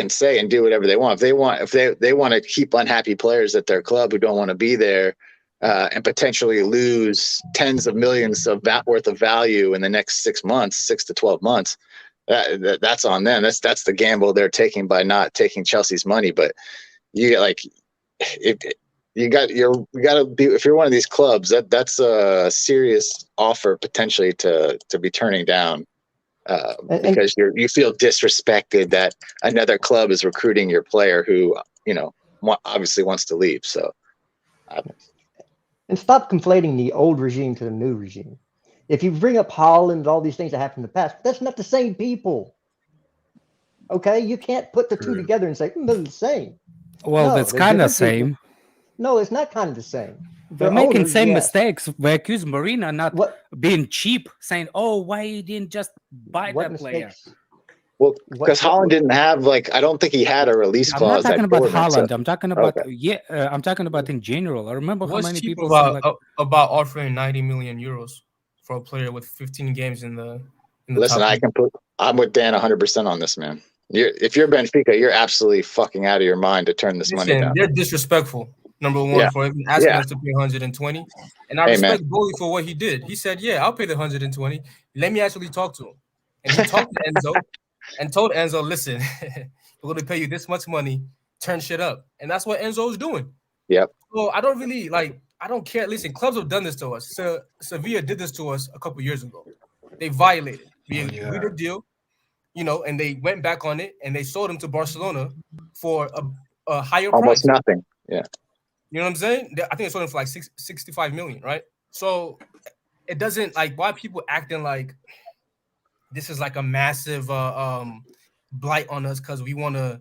S4: say and do whatever they want. If they want to keep unhappy players at their club who don't want to be there and potentially lose tens of millions of worth of value in the next 6 to 12 months, that's on them. That's the gamble they're taking by not taking Chelsea's money. But you got to be, if you're one of these clubs, that's a serious offer potentially to be turning down. Because you feel disrespected that another club is recruiting your player who, obviously wants to leave. So,
S2: and stop conflating the old regime to the new regime. If you bring up Haaland and all these things that happened in the past, that's not the same people. Okay, you can't put the two together and say they're the same.
S6: Well, that's kind of same.
S2: No, it's not kind of the same.
S6: They're making same mistakes. We accuse Marina not being cheap, saying, "Oh, why you didn't just buy that player?"
S4: Well, because Haaland didn't have I don't think he had a release clause.
S6: I'm not talking about Haaland. I'm talking about I'm talking about in general. I remember how many people
S8: about offering 90 million euros for a player with 15 games in the.
S4: Listen, I'm with Dan 100% on this, man. If you're Benfica, you're absolutely fucking out of your mind to turn this money down.
S8: They're disrespectful. Number one, for even asking us to pay 120, and I respect Bully for what he did. He said, "Yeah, I'll pay the 120. Let me actually talk to him." And he talked to Enzo and told Enzo, "Listen, we're going to pay you this much money. Turn shit up." And that's what Enzo is doing.
S4: Yep.
S8: So I don't really I don't care. Listen, clubs have done this to us. Sevilla did this to us a couple years ago. They violated. We agreed a deal, and they went back on it and they sold him to Barcelona for a higher price.
S4: Almost nothing. Yeah.
S8: You know what I'm saying? I think it's sold him for 65 million, right? So it doesn't why people acting like this is a massive blight on us because we want to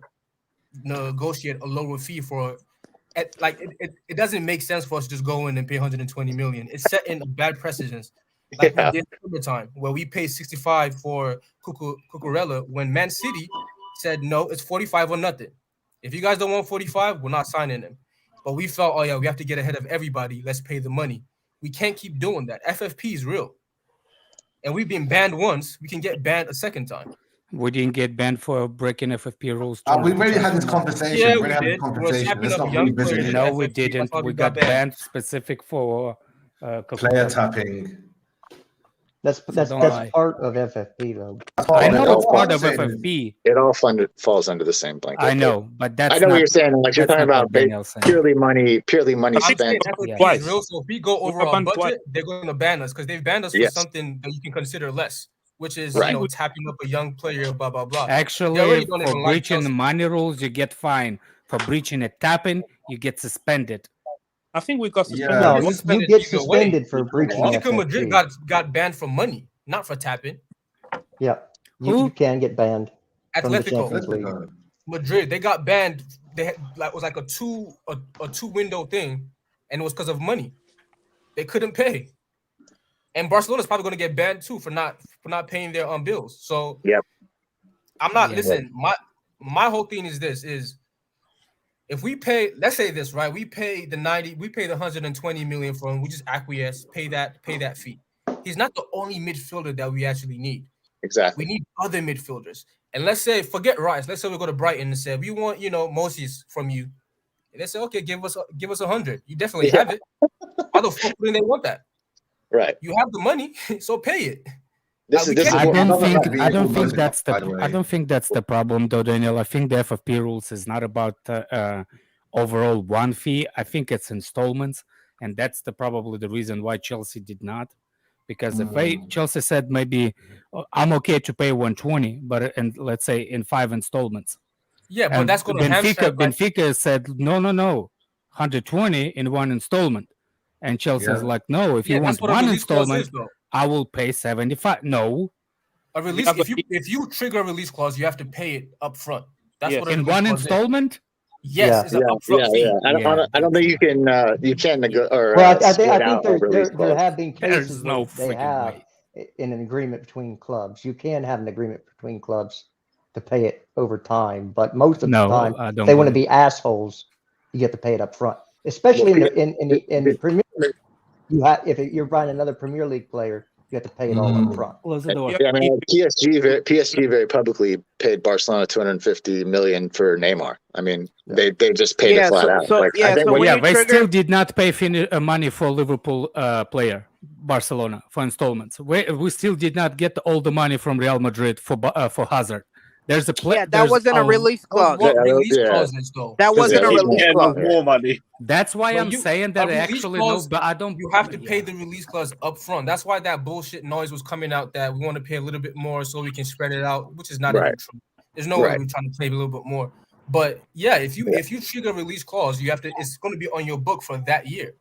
S8: negotiate a lower fee for it. It doesn't make sense for us to just go in and pay 120 million. It's setting a bad precedence. We did the time where we paid 65 for Cucurella when Man City said no, it's 45 or nothing. If you guys don't want 45, we're not signing him. But we felt, we have to get ahead of everybody. Let's pay the money. We can't keep doing that. FFP is real. And we've been banned once. We can get banned a second time.
S6: We didn't get banned for breaking FFP rules.
S5: We already had this conversation.
S8: Yeah, we did.
S6: No, we didn't. We got banned specific for
S5: player tapping.
S2: That's part of FFP, though.
S6: I know it's part of FFP.
S4: It all falls under the same blanket.
S6: I know, but that's.
S4: I know what you're saying. You're talking about purely money spent.
S8: Real. So if we go over our budget, they're going to ban us because they've banned us for something that you can consider less, which is tapping up a young player. Blah blah blah.
S6: Actually, for breaching the money rules, you get fined. for breaching a tap-in, you get suspended.
S7: I think we got suspended.
S2: No,
S8: It's
S2: you
S8: suspended
S2: get
S8: either way.
S2: suspended for breaching
S8: Atletico Madrid
S2: FFP.
S8: got banned for money, not for tapping.
S2: Yeah,
S6: Who?
S2: you can get banned from the
S8: Atletico
S2: Champions League.
S8: Madrid, they got banned. They had like was like a two window thing, and it was because of money. They couldn't pay, and Barcelona's probably going to get banned too for not paying their bills. So
S4: Yep.
S8: I'm not
S6: Yeah.
S8: listen. My whole thing is this: is if we pay, let's say this, right? We pay the 120 million for him. We just acquiesce, pay that fee. He's not the only midfielder that we actually need.
S4: Exactly.
S8: We need other midfielders. And let's say, forget Rice. Let's say we go to Brighton and say, we want, Moses from you. And they say, okay, give us 100. You definitely have it. Why the fuck wouldn't they want that?
S4: Right.
S8: You have the money, so pay it.
S4: This is
S6: I
S4: what-
S6: don't think that's the problem, though, Daniel. I think the FFP rules is not about overall one fee. I think it's installments, and that's probably the reason why Chelsea did not. Because if Chelsea said maybe I'm okay to pay 120, but let's say in 5 installments.
S8: Yeah, but
S6: And
S8: that's going to hamstring.
S6: Benfica said no, 120 in one installment, and Chelsea is like, no, if you want one installment, I will pay 75. No,
S8: a release. If you trigger a release clause, you have to pay it up front. That's what
S6: in one installment.
S8: Yes, it's an upfront fee.
S4: I don't think you can negotiate.
S2: Well, I think there have been cases
S6: no
S2: where they
S6: freaking
S2: have
S6: way.
S2: in an agreement between clubs. You can have an agreement between clubs to pay it over time, but most of the time they want to be assholes. You have to pay it up front, especially in the Premier League. If you're buying another Premier League player, you have to pay it all up front.
S4: Yeah, I mean, PSG very publicly paid Barcelona 250 million for Neymar. I mean, they just paid it flat out.
S6: They still did not pay money for Liverpool player Barcelona for installments. We still did not get all the money from Real Madrid for Hazard. There's a
S3: that wasn't a release clause. That wasn't a release clause.
S1: More money.
S6: That's why I'm saying that actually
S8: clause,
S6: no, but I don't.
S8: You have to pay the release clause up front. That's why that bullshit noise was coming out that we want to pay a little bit more so we can spread it out, which is not even true. There's no way we're trying to pay a little bit more. But yeah, if you trigger a release clause, you have to. It's going to be on your book for that year.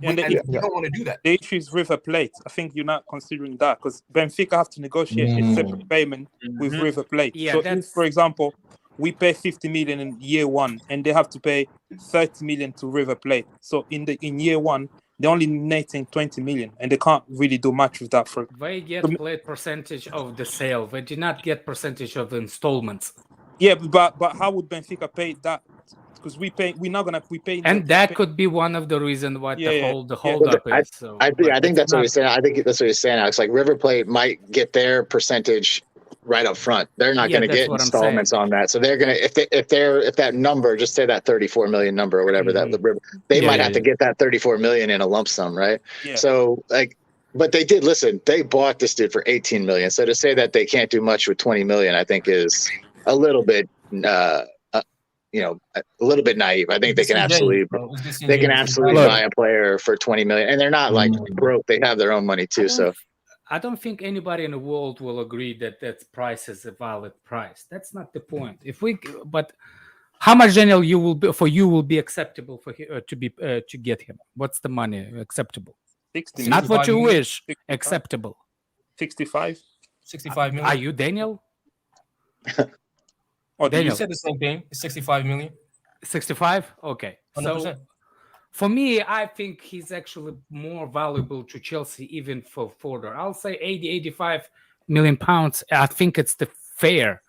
S8: And you don't want to do that.
S7: The issue is River Plate. I think you're not considering that because Benfica have to negotiate a separate payment with River Plate.
S6: Yeah,
S7: so if, for example, we pay 50 million in year one and they have to pay 30 million to River Plate. So in year one, they're only netting 20 million and they can't really do much with that.
S6: They get plate percentage of the sale. They did not get percentage of the installments.
S7: Yeah, but how would Benfica pay that? Because we pay. And
S6: that could be one of the reasons why the hold up is.
S4: I think that's what he's saying. I think that's what he's saying, Alex. Like River Plate might get their percentage right up front. They're not going to get installments on that. So they're going to if that number, just say that 34 million number or whatever they might have to get that 34 million in a lump sum, right?
S7: Yeah.
S4: So but they did listen. They bought this dude for 18 million. So to say that they can't do much with 20 million, I think is a little bit. A little bit naive. I think they can absolutely buy a player for 20 million, and they're not like broke. They have their own money too.
S6: I don't think anybody in the world will agree that price is a valid price. That's not the point. But how much, Daniel, will be acceptable for to get him? What's the money acceptable?
S7: 60
S6: not what you
S7: million.
S6: wish. 65? Acceptable.
S7: 65
S8: million.
S6: Are you Daniel?
S8: You said the same thing. It's 65 million.
S6: 65? Okay.
S8: 100%.
S6: So for me, I think he's actually more valuable to Chelsea even for further. I'll say 85 million pounds. I think it's the fair.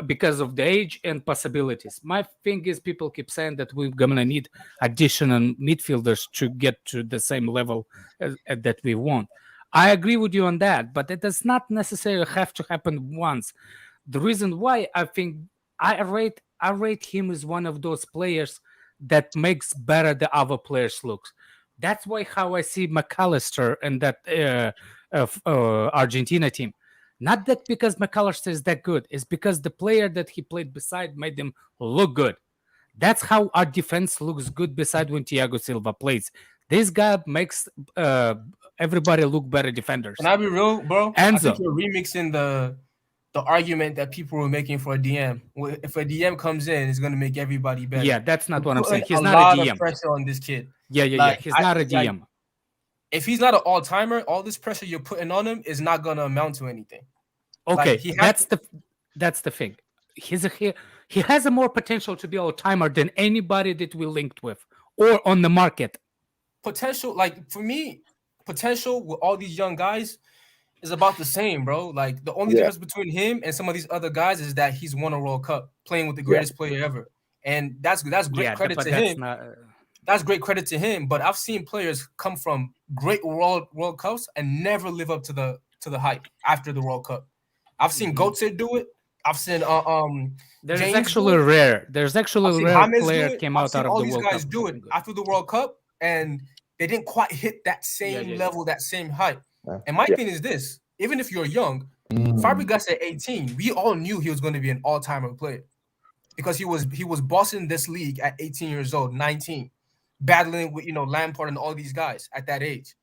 S6: Because of the age and possibilities. My thing is people keep saying that we're going to need additional midfielders to get to the same level that we want. I agree with you on that, but it does not necessarily have to happen once. The reason why I think I rate him as one of those players that makes better the other players' looks. That's why how I see McAllister and that Argentina team. Not that because McAllister is that good. It's because the player that he played beside made him look good. That's how our defense looks good beside when Thiago Silva plays. This guy makes everybody look better defenders.
S8: Can I be real, bro?
S6: Enzo.
S8: I think you're remixing the argument that people were making for a DM. If a DM comes in, it's going to make everybody better.
S6: Yeah, that's not what I'm saying. He's
S8: a
S6: not
S8: lot
S6: a DM.
S8: of pressure on this kid.
S6: Yeah. He's not a DM.
S8: If he's not an all-timer, all this pressure you're putting on him is not going to amount to anything.
S6: Okay, that's the thing. He has a more potential to be all-timer than anybody that we linked with or on the market.
S8: Potential, like for me, potential with all these young guys is about the same, bro. Like the only difference between him and some of these other guys is that he's won a World Cup playing with the greatest player ever, and that's great credit to him. That's great credit to him. But I've seen players come from great World Cups and never live up to the hype after the World Cup. I've seen Götze do it. I've seen
S6: There's
S8: James
S6: actually rare player came out of the World Cup.
S8: All these guys do it after the World Cup, and they didn't quite hit that same level, that same height. And my thing is this: even if you're young, Fabregas at 18, we all knew he was going to be an all-timer player because he was bossing this league at 18 years old, 19, battling with Lampard and all these guys at that age,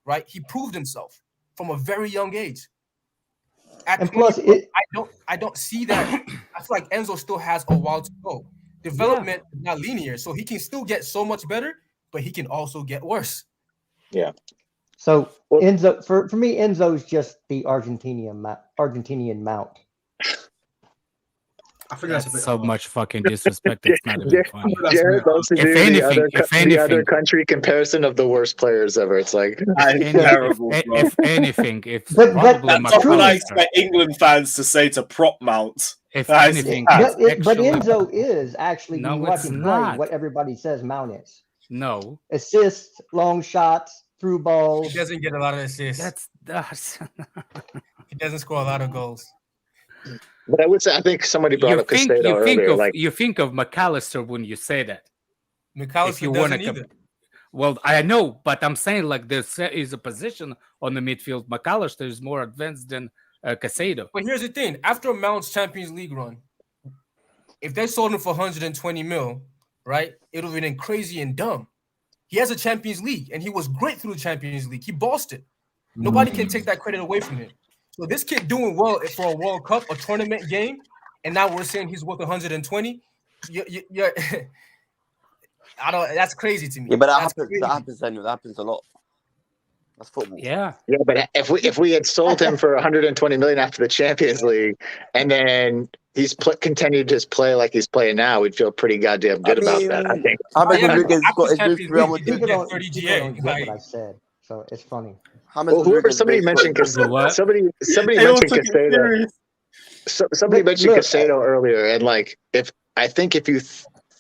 S8: right? He proved himself from a very young age. And plus, I don't see that. I feel like Enzo still has a while to go. Development is not linear, so he can still get so much better, but he can also get worse.
S4: Yeah.
S2: So Enzo, for me, Enzo's just the Argentinian Mount.
S9: I think that's
S6: so much fucking disrespect. It's not even funny.
S4: Jared loves to do the other country comparison of the worst players ever. It's like
S1: terrible.
S6: If anything, it's
S2: but
S6: probably
S1: that's what I expect England fans to say to prop mount.
S6: If anything,
S2: but Enzo is actually what everybody says Mount is.
S6: No
S2: assists, long shots, through balls.
S8: He doesn't get a lot of assists. He doesn't score a lot of goals.
S4: But I would say I think somebody brought up Castado earlier.
S6: You think of McAllister when you say that.
S8: McAllister doesn't either.
S6: Well, I know, but I'm saying like there is a position on the midfield. McAllister is more advanced than Castado.
S8: But here's the thing: after Mount's Champions League run, if they sold him for 120 mil, right, it would have been crazy and dumb. He has a Champions League, and he was great through the Champions League. He bossed it. Nobody can take that credit away from him. So this kid doing well for a World Cup, a tournament game, and now we're saying he's worth 120. You're I don't. That's crazy to me.
S3: Yeah, but that happens. That happens a lot. That's football.
S6: Yeah.
S4: Yeah, but if we had sold him for 120 million after the Champions League, and then he's continued to play like he's playing now, we'd feel pretty goddamn good about that. I think.
S2: People don't get what I said, so it's funny.
S4: Somebody mentioned Castado. Somebody mentioned Castado earlier, and like if you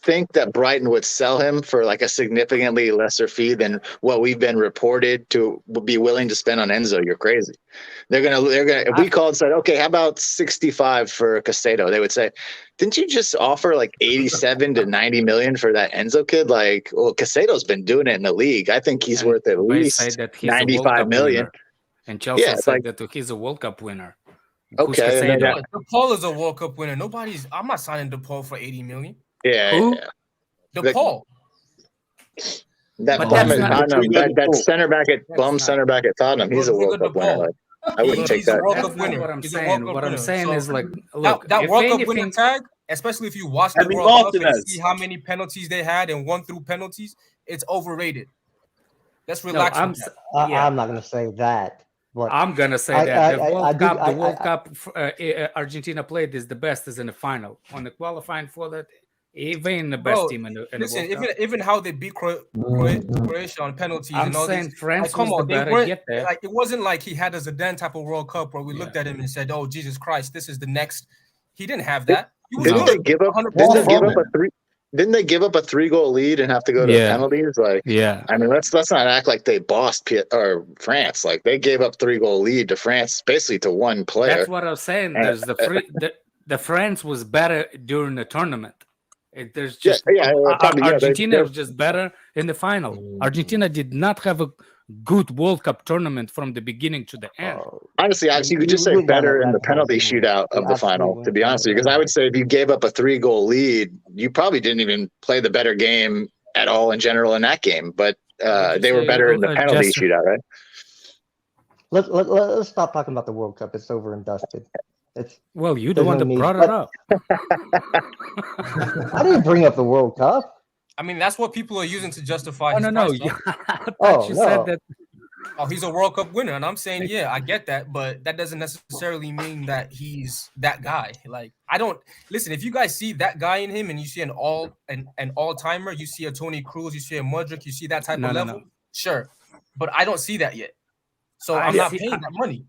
S4: think that Brighton would sell him for like a significantly lesser fee than what we've been reported to be willing to spend on Enzo, you're crazy. They're gonna if we called and said, okay, how about 65 for Castado, they would say, didn't you just offer like 87 to 90 million for that Enzo kid? Like, well, Casado's been doing it in the league. I think he's worth at least 95 million.
S6: And Chelsea said that he's a World Cup winner.
S4: Okay.
S8: DePaul is a World Cup winner. I'm not signing DePaul for 80 million.
S4: Yeah.
S8: DePaul.
S4: That center back at center back at Tottenham. He's a World Cup winner. Like, I wouldn't take that.
S8: That's not
S6: what I'm saying. What I'm saying is like, look,
S8: that World Cup winner tag, especially if you watch the World Cup and see how many penalties they had and won through penalties, it's overrated. Let's relax.
S2: I'm not going to say that. But
S6: I'm gonna say that the World Cup Argentina played is the best is in the final. On the qualifying for that, even the best team in the World Cup.
S8: Even how they beat Croatia on penalties.
S6: I'm
S8: and all
S6: saying
S8: this,
S6: France
S8: come
S6: was
S8: on,
S6: the better get there.
S8: Like it wasn't like he had a Zidane type of World Cup where we looked at him and said, "Oh Jesus Christ, this is the next." He didn't have that.
S4: Didn't they give up a 3-goal lead and have to go to penalties? Like, I mean, let's not act like they bossed France. Like they gave up 3-goal lead to France, basically to one player.
S6: That's what I was saying. There's the France was better during the tournament. There's just Argentina was just better in the final. Argentina did not have a good World Cup tournament from the beginning to the end.
S4: Honestly, you could just say better in the penalty shootout of the final, to be honest with you. Because I would say if you gave up a 3-goal lead, you probably didn't even play the better game at all in general in that game. But they were better in the penalty shootout, right?
S2: Let's stop talking about the World Cup. It's over and dusted.
S6: Well, you the
S2: there's
S6: one
S2: no
S6: that
S2: need,
S6: brought it
S2: but-
S6: up.
S2: I didn't bring up the World Cup.
S8: I mean, that's what people are using to justify.
S6: Oh,
S8: his
S6: no.
S8: price, though.
S6: I thought
S2: Oh,
S6: you
S2: no.
S6: said that.
S8: Oh, he's a World Cup winner, and I'm saying, yeah, I get that, but that doesn't necessarily mean that he's that guy. Like, I don't listen. If you guys see that guy in him, and you see an all-timer, you see a Toni Kroos, you see a Modric, you see that type of level, sure, but I don't see that yet. So I'm not paying that money.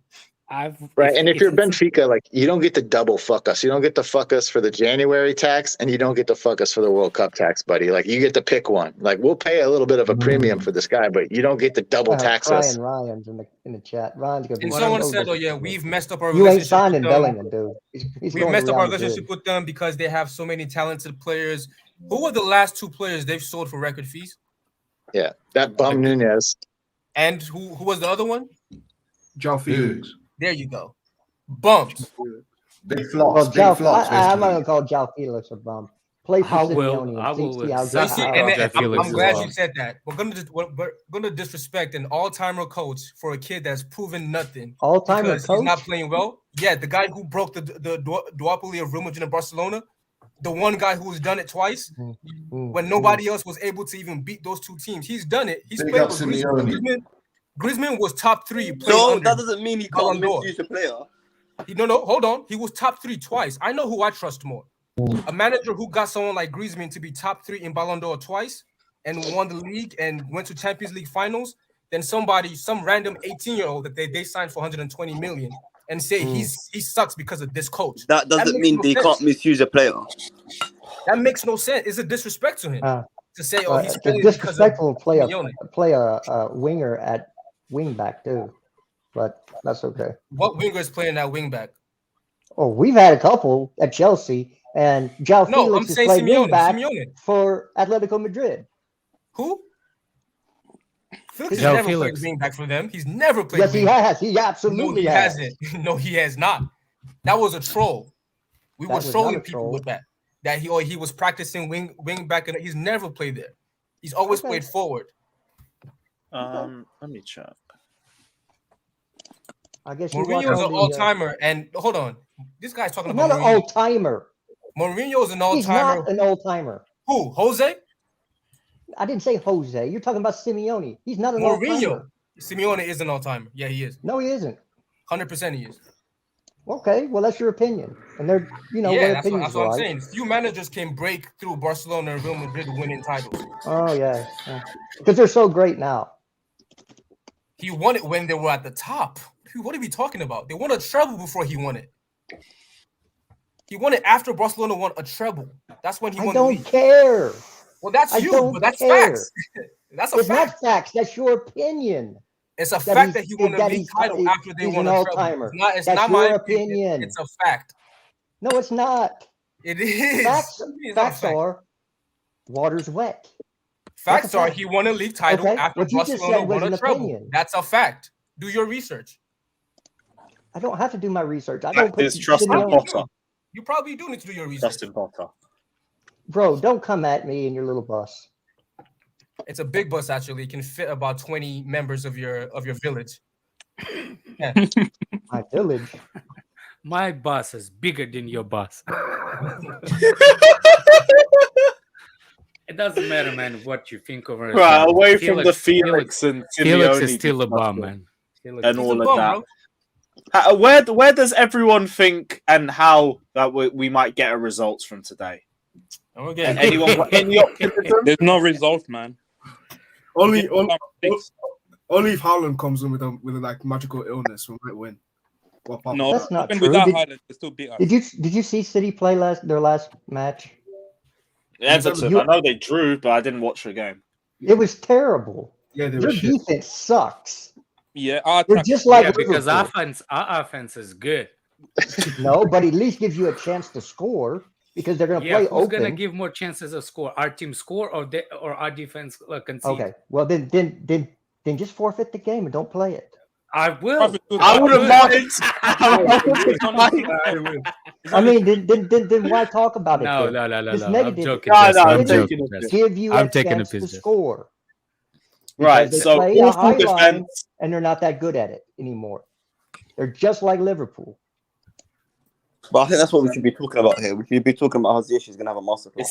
S4: Right, and if you're Benfica, like you don't get to double fuck us. You don't get to fuck us for the January tax, and you don't get to fuck us for the World Cup tax, buddy. Like you get to pick one. Like we'll pay a little bit of a premium for this guy, but you don't get to double tax us.
S2: Ryan's in the chat. Ryan's gonna be.
S8: And someone
S2: so
S8: said, "Oh yeah, we've messed up our
S2: You ain't
S8: relationship
S2: signing
S8: with them.
S2: Bellingham, dude. He's
S8: We've
S2: going
S8: messed
S2: to
S8: up our
S2: Real Madrid.
S8: relationship with them because they have so many talented players. Who were the last 2 players they've sold for record fees?
S4: Yeah, that bum Nunez.
S8: And who was the other one?
S9: João Felix.
S8: There you go. Bumps.
S5: Big
S2: Well,
S5: flops. Big flops.
S2: I'm not gonna call João Felix a bum. Play for
S6: I will.
S2: Simeone
S6: I
S2: and
S6: will
S2: see how
S6: exactly
S2: good.
S8: And
S6: Jeff
S8: then,
S6: Felix
S8: I'm
S6: as
S8: glad
S6: well.
S8: you said that. We're gonna disrespect an all-timer coach for a kid that's proven nothing.
S2: All-timer
S8: because
S2: coach?
S8: he's not playing well. Yeah, the guy who broke the duopoly of Real Madrid and Barcelona, the one guy who's done it twice when nobody else was able to even beat those 2 teams. He's done it. He's
S5: Big
S8: played
S5: up
S8: with
S5: Simeone.
S8: Griezmann was top 3.
S3: No, that doesn't mean he
S8: Ballon
S3: can't
S8: d'Or.
S3: misuse a player.
S8: No, hold on. He was top 3 twice. I know who I trust more. A manager who got someone like Griezmann to be top 3 in Ballon d'Or twice and won the league and went to Champions League finals, than some random 18-year-old that they signed for 120 million and say he sucks because of this coach.
S3: That doesn't mean they can't misuse a player.
S8: That makes no sense. It's a disrespect to him to say, "Oh, he's
S2: it's disrespectful to play a winger at wing back too." But that's okay.
S8: What winger is playing that wing back?
S2: Oh, we've had a couple at Chelsea, and João
S8: No,
S2: Felix
S8: I'm
S2: has
S8: saying
S2: played
S8: Simeone.
S2: wing back
S8: Simeone.
S2: for Atletico Madrid.
S8: Who? Felix has
S6: João
S8: never
S6: Felix.
S8: played wing back for them. He's never played.
S2: Yes, he
S8: wing back.
S2: has. He absolutely
S8: No, he
S2: has.
S8: hasn't. No, he has not. That was a troll. We
S2: That
S8: were
S2: was
S8: trolling
S2: not a
S8: people
S2: troll.
S8: with that. That he was practicing wing back, and he's never played there. He's always
S2: Okay.
S8: played forward.
S1: Let me check.
S2: I guess you watch
S8: Mourinho is an
S2: all the,
S8: all-timer, and hold on, this guy's talking
S2: He's
S8: about
S2: not an
S8: Mourinho.
S2: old-timer.
S8: Mourinho is an
S2: He's
S8: all-timer.
S2: not an old-timer.
S8: Who? Jose?
S2: I didn't say Jose. You're talking about Simeone. He's not an
S8: Mourinho.
S2: old-timer.
S8: Simeone is an all-timer. Yeah, he is.
S2: No, he isn't.
S8: 100% he is.
S2: Okay, well, that's your opinion. And they're,
S8: Yeah,
S2: where
S8: that's
S2: opinions
S8: what I'm
S2: lie.
S8: saying. Few managers can break through Barcelona and Real Madrid winning titles.
S2: Oh, yeah. Because they're so great now.
S8: He won it when they were at the top. What are we talking about? They won a treble before he won it. He won it after Barcelona won a treble. That's when he
S2: I
S8: won the
S2: don't
S8: league.
S2: care.
S8: Well, that's
S2: I
S8: you,
S2: don't
S8: but that's
S2: care.
S8: facts. That's a
S2: It's
S8: fact.
S2: not facts. That's your opinion.
S8: It's a
S2: that
S8: fact that
S2: he's-
S8: he won a
S2: that
S8: league
S2: he's-
S8: title after they
S2: he's
S8: won
S2: an
S8: a treble.
S2: all-timer.
S8: It's
S2: That's
S8: not my
S2: your
S8: opinion.
S2: opinion.
S8: It's a fact.
S2: No, it's not.
S8: It is.
S2: Facts,
S8: It's not a
S2: facts
S8: fact.
S2: are water's wet.
S8: Facts
S2: That's a
S8: are
S2: fact.
S8: he won a league title
S2: Okay,
S8: after
S2: what you just
S8: Barcelona
S2: said was
S8: won
S2: an
S8: a treble.
S2: opinion.
S8: That's a fact. Do your research.
S2: I don't have to do my research. I
S1: That
S2: don't put
S1: is trust in
S2: Simeone-
S1: Potter.
S8: You probably do need to do your research.
S1: Trust in Potter.
S2: Bro, don't come at me in your little bus.
S8: It's a big bus actually. It can fit about 20 members of your village. Yeah.
S2: My village.
S6: My bus is bigger than your bus. It doesn't matter, man, what you think of it.
S1: Right, away from the Felix and
S6: Felix
S1: Simeone
S6: is still a bum,
S1: discussion
S6: man. Felix
S1: and
S6: is
S1: all
S8: He's a
S1: of
S8: bum,
S1: that.
S8: bro.
S1: Where does everyone think and how that we might get a results from today?
S8: Okay.
S1: And anyone got any optimism?
S7: There's no result, man.
S9: Only
S7: Get top six.
S9: if Haaland comes in with a like magical illness, we might win. Well, apart
S7: No,
S9: from
S2: That's not
S7: even
S2: true.
S7: without
S2: Did-
S7: Haaland, they still beat us.
S2: Did you see City play their last match?
S1: Everton.
S2: You-
S1: I know they drew, but I didn't watch the game.
S2: It was terrible.
S9: yeah, they
S2: Your
S9: were shit.
S2: defense sucks.
S7: Yeah, our
S2: They're
S7: attack-
S2: just like
S6: Yeah, because
S2: Liverpool.
S6: our offense is good.
S2: No, but at least gives you a chance to score because they're going to
S6: Yeah,
S2: play
S6: who's
S2: open.
S6: gonna give more chances of score? Our team score or our defense concede?
S2: Okay, well then just forfeit the game and don't play it.
S6: I will.
S7: Profit to
S1: I
S7: the-
S1: wouldn't mind.
S2: I mean, then why talk about it?
S6: No,
S2: then?
S6: no.
S2: It's
S6: I'm
S2: negative.
S6: joking.
S1: No,
S6: Justin,
S1: no,
S6: I'm
S1: I'm
S6: joking,
S1: taking it.
S6: Justin.
S2: Give you
S6: I'm
S2: a
S6: taking a
S2: chance to
S6: piss.
S2: score,
S1: Right,
S2: they
S1: so
S2: play a
S1: awful
S2: high line.
S1: defense.
S2: and they're not that good at it anymore. They're just like Liverpool.
S3: But I think that's what we should be talking about here. We should be talking about how Ziyech is going to have a masterclass.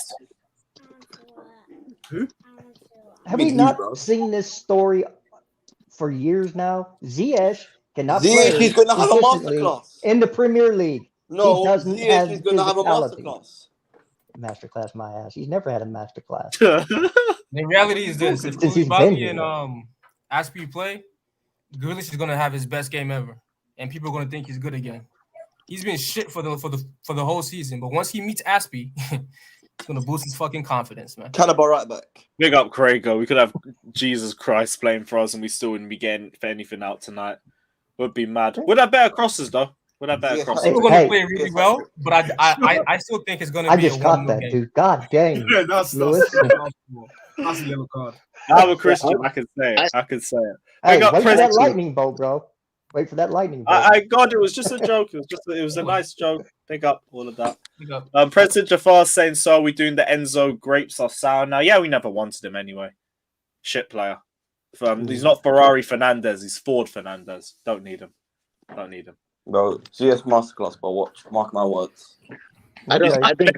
S2: Have we not seen this story for years now? Ziyech cannot play
S3: Ziyech is going to have a
S2: consistently
S3: masterclass.
S2: in the Premier League.
S3: No,
S2: he doesn't
S3: Ziyech
S2: have
S3: is going to have a
S2: physicality.
S3: masterclass.
S2: Masterclass, my ass. He's never had a masterclass.
S8: The reality is this: if
S2: Since he's been
S8: Koulibaly
S2: here.
S8: and Aspie play, Grealish is gonna have his best game ever, and people are gonna think he's good again. He's been shit for the whole season, but once he meets Aspie, it's gonna boost his fucking confidence, man.
S3: Caliber right back.
S1: Big up Craigo. We could have Jesus Christ playing for us, and we still wouldn't be getting for anything out tonight. Would be mad. Would have better crosses though. Would have better crosses.
S8: We're gonna play really well, but I still think it's gonna
S2: I
S8: be
S2: just
S8: a
S2: caught
S8: 1-0
S2: that,
S8: game.
S2: dude. God dang.
S9: Yeah, that's
S2: Lewis.
S9: a yellow card.
S1: I'm a Christian. I can say it. I can say it.
S2: Hey,
S1: Big up
S2: wait for that
S1: President.
S2: lightning bolt, bro. Wait for that lightning bolt.
S1: I God, it was just a joke. It was a nice joke. Pick up all of that.
S8: Pick up.
S1: President Jafar saying, so are we doing the Enzo grapes are sour now? Yeah, we never wanted him anyway. Shit player. He's not Ferrari Fernandez. He's Ford Fernandez. Don't need him. Don't need him.
S3: Bro, Ziyech masterclass, but watch. Mark my words.
S4: I think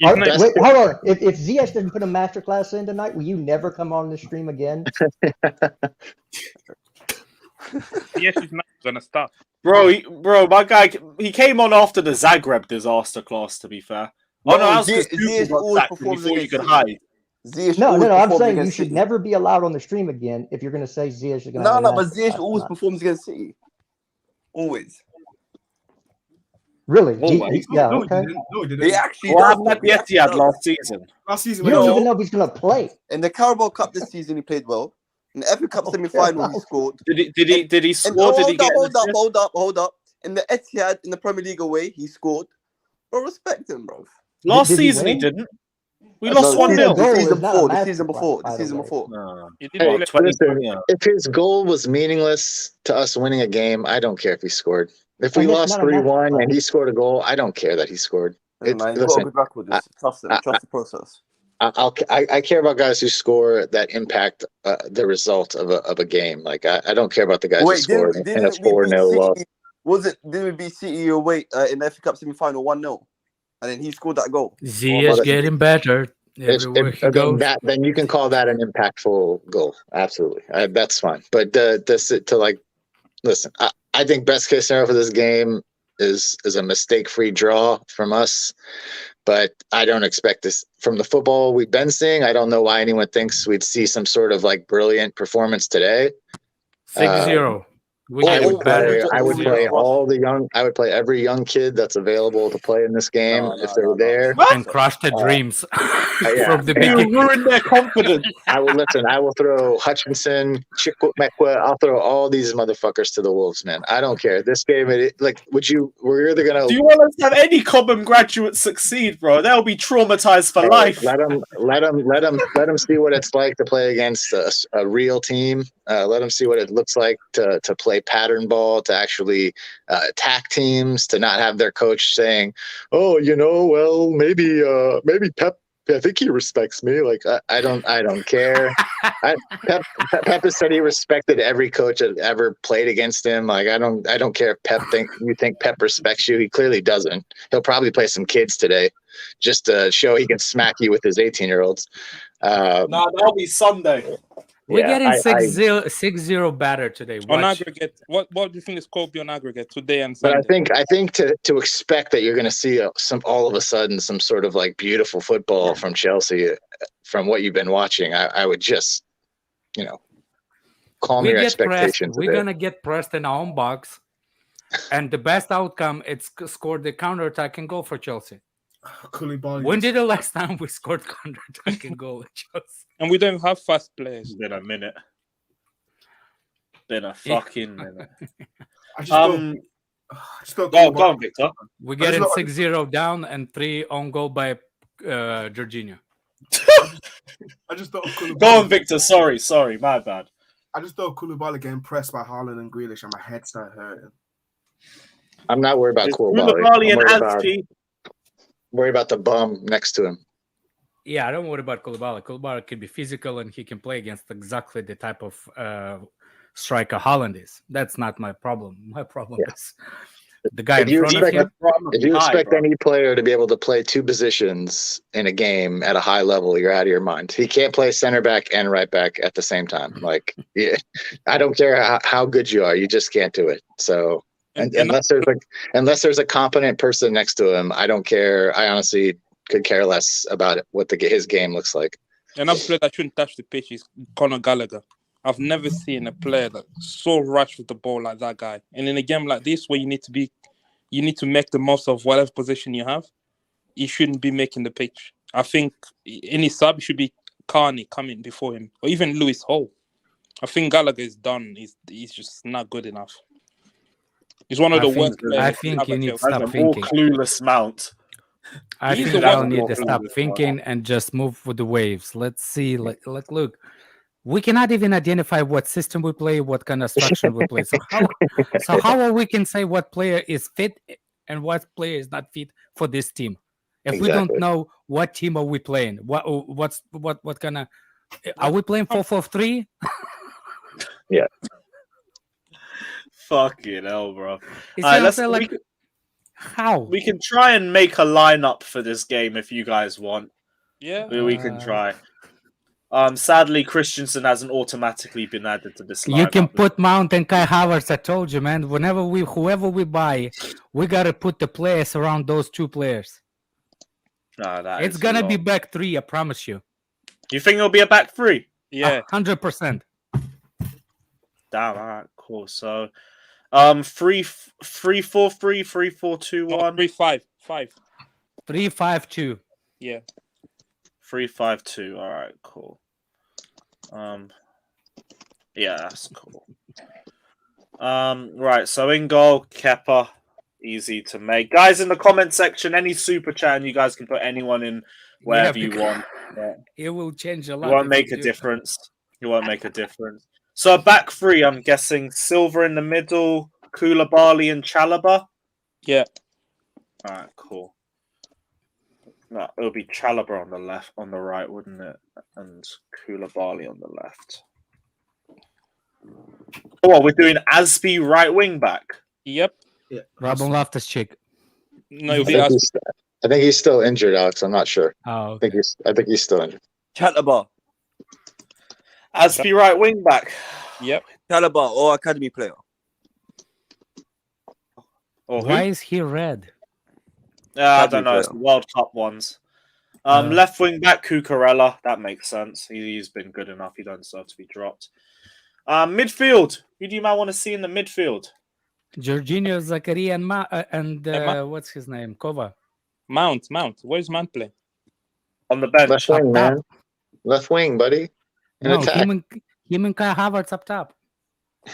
S2: Wait, hold on. If Ziyech doesn't put a masterclass in tonight, will you never come on the stream again?
S7: Yes, he's not gonna stop.
S1: Bro, my guy, he came on after the Zagreb disaster class, to be fair.
S3: No,
S1: Oh, no, that's because
S3: Ziyech
S1: got
S3: always
S1: sacked
S3: performs
S1: before you
S3: against
S1: could
S3: City.
S1: hide.
S3: Ziyech
S2: No,
S3: always
S2: I'm
S3: performs
S2: saying you
S3: against
S2: should
S3: City.
S2: never be allowed on the stream again if you're going to say Ziyech is going to
S3: No,
S2: have a
S3: but Ziyech
S2: masterclass
S3: always
S2: tonight.
S3: performs against City. Always.
S2: Really?
S1: Always.
S2: Yeah,
S9: No,
S2: okay.
S9: he didn't.
S3: He actually
S1: What
S3: does.
S1: happened at
S3: He
S1: the
S3: actually
S1: Etihad
S3: does.
S1: last season?
S9: Last season,
S2: You
S9: when
S2: don't
S9: he
S2: even
S3: No.
S2: know if he's going to play.
S3: In the Carabao Cup this season, he played well. In the FA Cup semi-final, he scored.
S1: Did he
S3: And
S1: score? Did he get an assist?
S3: hold up. In the Etihad, in the Premier League away, he scored. Bro, respect him, bro.
S1: Last
S2: Did he
S1: season he
S2: win?
S1: didn't. We
S3: No,
S1: lost
S3: the
S1: 1-0.
S2: goal is
S3: season
S2: not
S3: before.
S2: a
S3: The season before.
S2: masterclass,
S3: The season
S2: by the way.
S3: before.
S7: He
S4: Hey,
S7: didn't play.
S4: listen,
S1: yeah.
S4: if his goal was meaningless to us winning a game, I don't care if he scored. If we
S2: And it's
S4: lost
S2: not a
S4: 3-1 and
S2: masterclass.
S4: he scored a goal, I don't care that he scored.
S3: Listen, man, he's got a
S4: Listen,
S3: good record. Just trust him. Trust the process.
S4: I care about guys who score that impact the result of a game. Like I don't care about the guys who
S3: Wait,
S4: score in a
S3: didn't we beat
S4: 4-0 loss.
S3: City? Didn't we beat City away in the FA Cup semi-final 1-0? And then he scored that goal.
S6: Ziyech getting better everywhere he goes.
S4: Then you can call that an impactful goal. Absolutely, that's fine. But to like, listen, I think best case scenario for this game is a mistake-free draw from us. But I don't expect this from the football we've been seeing. I don't know why anyone thinks we'd see some sort of like brilliant performance today.
S6: 6-0.
S4: I would play.
S3: better.
S4: I would play all the young. I would play every young kid that's available to play in this game if they're there.
S6: And crush the dreams
S4: Yeah.
S6: from the
S1: You
S6: beginning.
S1: ruined their confidence.
S4: I will listen. I will throw Hutchinson, Chikwemekwe. I'll throw all these motherfuckers to the wolves, man. I don't care. This game, we're either gonna.
S1: Do you want us to have any common graduates succeed, bro? They'll be traumatized for life.
S4: Let them see what it's like to play against a real team. Let them see what it looks like to play pattern ball, to actually attack teams, to not have their coach saying, "Oh, well, maybe Pep. I think he respects me." Like I don't care. Pep has said he respected every coach that ever played against him. Like I don't care if you think Pep respects you. He clearly doesn't. He'll probably play some kids today, just to show he can smack you with his 18-year-olds.
S1: No, that'll be Sunday.
S6: We're
S4: Yeah,
S6: getting 6-0 better today.
S7: On
S6: Watch.
S7: aggregate, what do you think the score will be on aggregate today and
S4: But
S7: Sunday?
S4: I think to expect that you're going to see all of a sudden some sort of like beautiful football from Chelsea from what you've been watching, I would just calm
S6: We
S4: your
S6: get pressed.
S4: expectations.
S6: We're gonna get pressed in our own box, and the best outcome it's scored the counter-attack and goal for Chelsea.
S9: Koulibaly.
S6: When did the last time we scored counter-attack and goal at Chelsea?
S7: And we don't have fast players.
S1: Been a minute. Been a fucking minute.
S9: I just
S1: Go
S9: thought Koulibaly-
S1: on, Victor.
S6: We're getting
S9: not-
S6: 6-0 down and 3 on goal by Jorginho.
S9: I just thought Koulibaly.
S1: Go on, Victor. Sorry, my bad.
S9: I just thought Koulibaly getting pressed by Haaland and Grealish, and my head started hurting.
S4: I'm not worried about
S1: It's
S4: Koulibaly.
S1: Koulibaly
S4: I'm
S1: and
S4: worried about
S1: Aspie.
S4: the bum next to him.
S6: Yeah, I don't worry about Koulibaly. Koulibaly can be physical and he can play against exactly the type of striker Haaland is. That's not my problem. My problem is The guy
S4: If
S6: in
S4: you
S6: front of
S4: expect,
S6: him.
S4: if you expect any player to be able to play two positions in a game at a high level, you're out of your mind. He can't play center back and right back at the same time. Like, yeah, I don't care how good you are, you just can't do it. So, unless there's a competent person next to him, I don't care. I honestly could care less about what his game looks like.
S7: Another player that shouldn't touch the pitch is Conor Gallagher. I've never seen a player that's so rushed with the ball like that guy. And in a game like this, where you need to make the most of whatever position you have, he shouldn't be making the pitch. I think any sub should be Carney coming before him, or even Lewis Hall. I think Gallagher is done. He's just not good enough. He's one of the worst players.
S6: I think you need to stop
S1: More
S6: thinking.
S1: clueless Mount.
S6: I
S7: He's
S6: think
S7: the
S6: y'all
S7: one
S6: need
S7: who-
S6: to stop thinking and just move with the waves. Let's see. Like, look, we cannot even identify what system we play, what kind of structure we play. So how are we can say what player is fit and what player is not fit for this team? If we don't know what team are we playing, what kind of are we playing 4-4-3?
S4: Yeah.
S1: Fucking hell, bro.
S6: You see
S1: Alright,
S6: what I'm saying? Like, how?
S1: we can try and make a lineup for this game if you guys want.
S7: Yeah.
S1: We can try. Sadly, Christensen hasn't automatically been added to this lineup.
S6: You can put Mount and Kai Havertz. I told you, man. Whoever we buy, we gotta put the players around those two players.
S1: No,
S6: It's gonna be back three. I promise you.
S1: You think it'll be a back three?
S7: Yeah.
S6: 100%.
S1: Damn. All right. Cool. So, 3-4-3, 3-4-2-1,
S7: 3-5-5.
S6: 3-5-2.
S7: Yeah.
S1: 3-5-2. All right. Cool. Yeah, that's cool. Right. So in goal, Kepa, easy to make. Guys, in the comment section, any super chat, and you guys can put anyone in wherever you want. Yeah.
S6: It will change a lot.
S1: It won't
S6: if
S1: make
S6: you
S1: a
S6: do.
S1: difference. It won't make a difference. So back three, I'm guessing Silva in the middle, Koulibaly and Chalobah.
S7: Yeah.
S1: All right, cool. No, it'll be Chalobah on the left, on the right, wouldn't it? And Koulibaly on the left. Oh, we're doing Aspi right wing back.
S7: Yep.
S9: Yeah.
S6: Robin Loftus-Cheek.
S7: No, it'll
S4: I
S7: be
S4: think,
S7: us.
S4: I think he's still injured, Alex. I'm not sure.
S6: Oh,
S4: I think he's still injured.
S3: Chalobah.
S1: Aspi right wing back.
S7: Yep.
S3: Chalobah or academy player.
S1: Or who?
S6: why is he red?
S1: I don't know. It's the World Cup ones. Left wing back, Cucurella. That makes sense. He's been good enough. He doesn't deserve to be dropped. Midfield. Who do you might want to see in the midfield?
S6: Jorginho, Zakaria, and what's his name? Kova.
S7: Mount. Where's Mount playing?
S1: On the bench.
S4: Left wing, man. Left wing, buddy. In
S6: No,
S4: attack.
S6: him and Kai Havertz up top.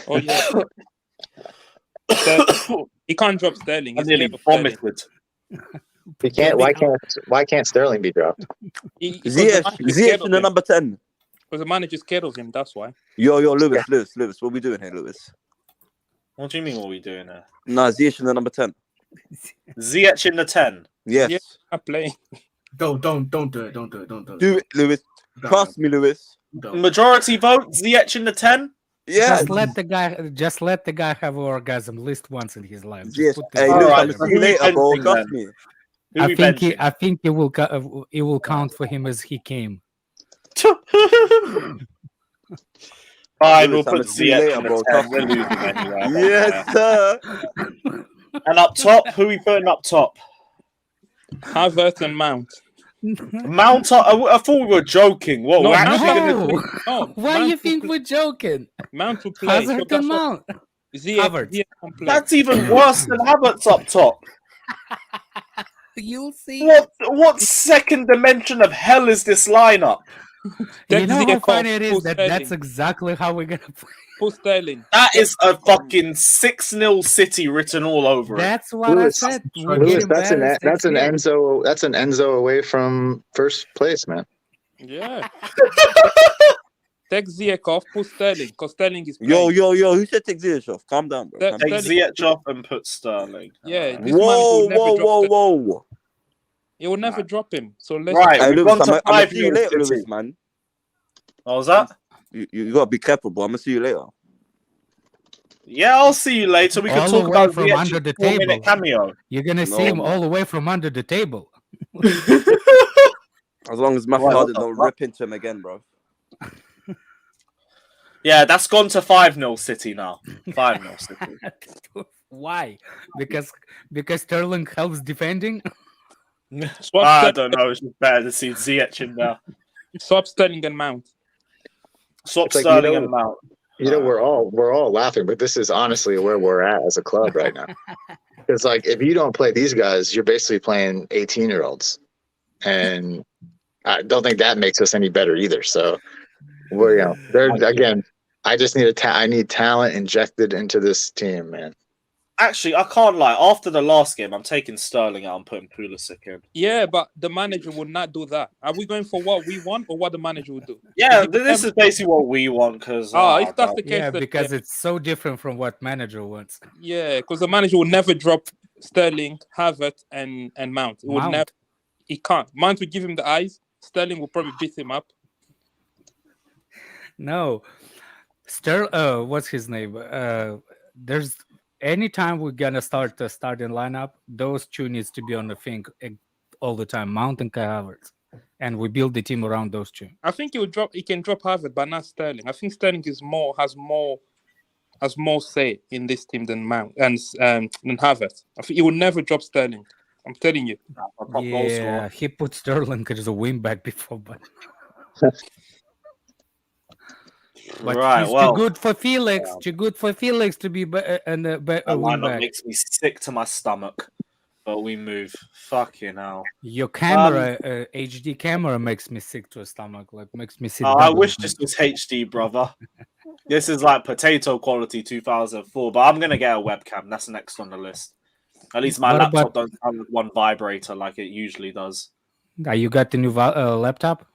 S7: Oh yeah. He can't drop Sterling.
S1: I
S7: He's
S1: nearly
S7: scared of Sterling.
S1: vomited.
S4: He can't. Why can't Sterling be dropped?
S3: Ziyech in the number 10.
S7: Because the manager's scared of him. That's why.
S3: Yo, Lewis. What we doing here, Lewis?
S1: What do you mean? What are we doing here?
S3: Nah, Ziyech in the number 10.
S1: Ziyech in the 10.
S3: Yes.
S7: Yeah, I'm playing.
S9: Don't do it. Don't do it.
S3: Do it, Lewis. Trust me, Lewis.
S9: Don't.
S1: Majority vote. Ziyech in the 10.
S3: Yeah.
S6: Just let the guy have an orgasm at least once in his life. Just
S3: Yes.
S6: put
S3: Hey,
S6: the-
S3: Lewis,
S1: Alright,
S3: I'll
S1: so
S3: see you
S1: who we
S3: later, bro.
S1: benching
S3: Trust
S1: then?
S3: me.
S1: Who we benching?
S6: I think it will count for him as he came.
S1: Fine, we'll
S3: Lewis, I'ma
S1: put
S3: see you
S1: Ziyech
S3: later,
S1: in
S3: bro.
S1: the 10. We're losing anyway.
S3: Yes, sir.
S1: And up top, who we putting up top?
S7: Havertz and Mount.
S1: Mount up. I thought we were joking. Whoa,
S7: No,
S1: we're
S7: Mount
S1: actually
S7: is
S1: gonna
S7: gonna play. No,
S6: Why
S7: Mount
S6: you
S7: will
S6: think
S7: play.
S6: we're joking?
S7: Mount will play. So
S6: Hazard
S7: that's
S6: and
S7: what
S6: Mount. Havertz.
S7: Ziyech can play.
S1: That's even worse than Havertz up top.
S6: You'll see.
S1: What second dimension of hell is this lineup?
S6: You
S7: Take
S6: know how
S7: Ziyech
S6: funny
S7: off,
S6: it is
S7: put
S6: that
S7: Sterling.
S6: that's exactly how we're gonna play.
S7: Put Sterling.
S1: That is a fucking 6-0 City written all over it.
S6: That's what
S4: Lewis,
S6: I said. We're
S4: Lewis,
S6: getting
S4: that's an
S6: better
S4: that's an
S6: next year.
S4: Enzo. That's an Enzo away from first place, man.
S7: Yeah. Take Ziyech off, put Sterling. Because Sterling is
S3: Yo,
S7: playing.
S3: who said take Ziyech off? Calm down, bro.
S7: That-
S3: Calm
S1: Take
S3: down.
S7: Sterling-
S1: Ziyech off and put Sterling.
S7: Yeah. This
S3: Whoa,
S7: man will never drop Sterling.
S3: whoa.
S7: He will never drop him. So let's
S1: Right.
S3: Hey,
S1: We've
S3: Lewis,
S1: gone to
S3: I'm gonna
S1: 5-0
S3: see you later,
S1: City.
S3: Lewis, man.
S1: What was that?
S3: You gotta be careful, bro. I'm gonna see you later.
S1: Yeah, I'll see you later. We can
S6: All
S1: talk
S6: the way
S1: about
S6: from
S1: the
S6: under the
S1: 4-minute
S6: table.
S1: cameo.
S6: You're gonna see him all the way from under the table.
S3: As long as Matt
S1: Right, what
S3: Fernandez
S1: the
S3: don't
S1: fuck?
S3: rip into him again, bro.
S1: Yeah, that's gone to 5-0 City now. 5-0 City.
S6: Why? Because Sterling helps defending.
S7: Swap
S1: I
S7: Sterling,
S1: don't know. It's just better to see Ziyech in there.
S7: swap Sterling and Mount.
S1: Swap
S4: It's like,
S1: Sterling and Mount.
S4: we're all laughing, but this is honestly where we're at as a club right now. It's like if you don't play these guys, you're basically playing 18-year-olds, and I don't think that makes us any better either. So we're again. I just need I need talent injected into this team, man.
S1: Actually, I can't lie. After the last game, I'm taking Sterling out and putting Pulisic in.
S7: Yeah, but the manager would not do that. Are we going for what we want or what the manager would do?
S1: Yeah, this is basically what we want because.
S7: If that's the case,
S6: Yeah,
S7: then
S6: because it's so different from what manager wants.
S7: yeah, because the manager will never drop Sterling, Havertz, and Mount. It would
S6: Mount.
S7: never. He can't. Mount will give him the eyes. Sterling will probably beat him up.
S6: No, what's his name? There's anytime we're gonna start the starting lineup, those two needs to be on the thing all the time. Mount and Kai Havertz, and we build the team around those two.
S7: I think he can drop Havertz, but not Sterling. I think Sterling has more say in this team than Mount and than Havertz. I think he will never drop Sterling. I'm telling you.
S6: Yeah, he put Sterling as a wing back before, but
S1: Right,
S6: he's
S1: well,
S6: too good for Felix. Too good for Felix to be a
S1: that
S6: wing
S1: lineup
S6: back.
S1: makes me sick to my stomach. But we move. Fucking hell.
S6: Your camera, HD camera, makes me sick to a stomach. Like makes me sick.
S1: I wish this was HD, brother. This is like potato quality 2004. But I'm gonna get a webcam. That's next on the list. At least my laptop don't have one vibrator like it usually does.
S6: You got the new laptop?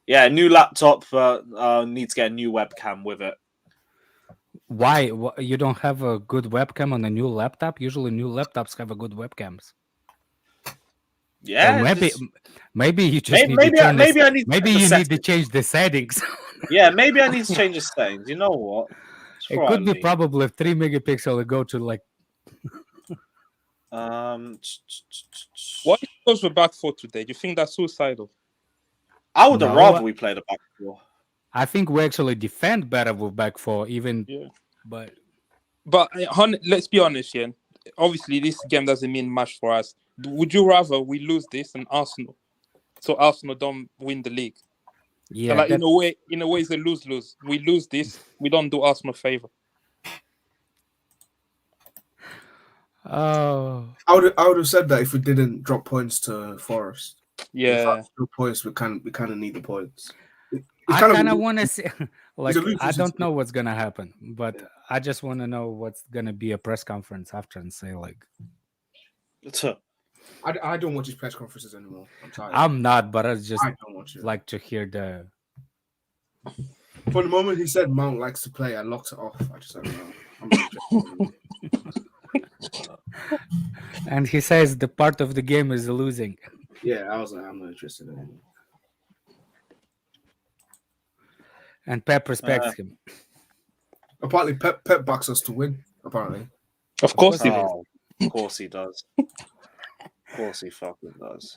S1: Yeah, new laptop. Needs to get a new webcam with it.
S6: Why? You don't have a good webcam on a new laptop? Usually, new laptops have a good webcams.
S1: Yeah,
S6: maybe you just need to turn maybe you need to change the settings.
S1: Yeah, maybe I need to change the settings. You know what?
S6: It could be probably 3 megapixel. Go to like.
S7: What goes for back four today? Do you think that's suicidal?
S1: I would have rather we played a back four.
S6: I think we actually defend better with back four, even.
S7: Yeah.
S6: But
S7: let's be honest, yeah. Obviously, this game doesn't mean much for us. Would you rather we lose this than Arsenal, so Arsenal don't win the league?
S6: Yeah,
S7: so like in a way, it's a lose-lose. We lose this, we don't do Arsenal a favor.
S6: Oh,
S9: I would have said that if we didn't drop points to Forest.
S7: Yeah,
S9: drop points. We kind of need the points.
S6: I kind of want to see. Like I don't know what's gonna happen, but I just want to know what's gonna be a press conference after and say like.
S9: I don't watch his press conferences anymore. I'm tired.
S6: I'm not, but I just
S9: don't watch it.
S6: Like to hear the.
S9: For the moment he said Mount likes to play, I locked it off. I just don't know. I'm not interested.
S6: And he says the part of the game is losing.
S9: Yeah, I was like, I'm not interested in it.
S6: And Pep respects him.
S9: Apparently, Pep backs us to win. Apparently,
S7: of course he does.
S1: Of course he does. Of course he fucking does.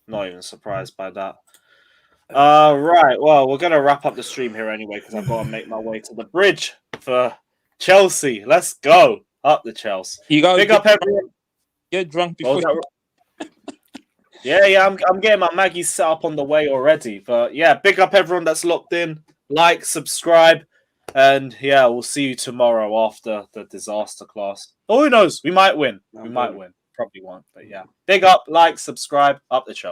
S1: Not even surprised by that. Right. Well, we're gonna wrap up the stream here anyway because I've got to make my way to the bridge for Chelsea. Let's go up the Chelsea.
S7: You got
S1: big up everyone.
S7: Get drunk before.
S1: Yeah. I'm getting my Maggie set up on the way already. But yeah, big up everyone that's locked in. Like, subscribe, and yeah, we'll see you tomorrow after the disaster class. Oh, who knows? We might win. We might win. Probably won't. But yeah, big up, like, subscribe, up the Chelsea.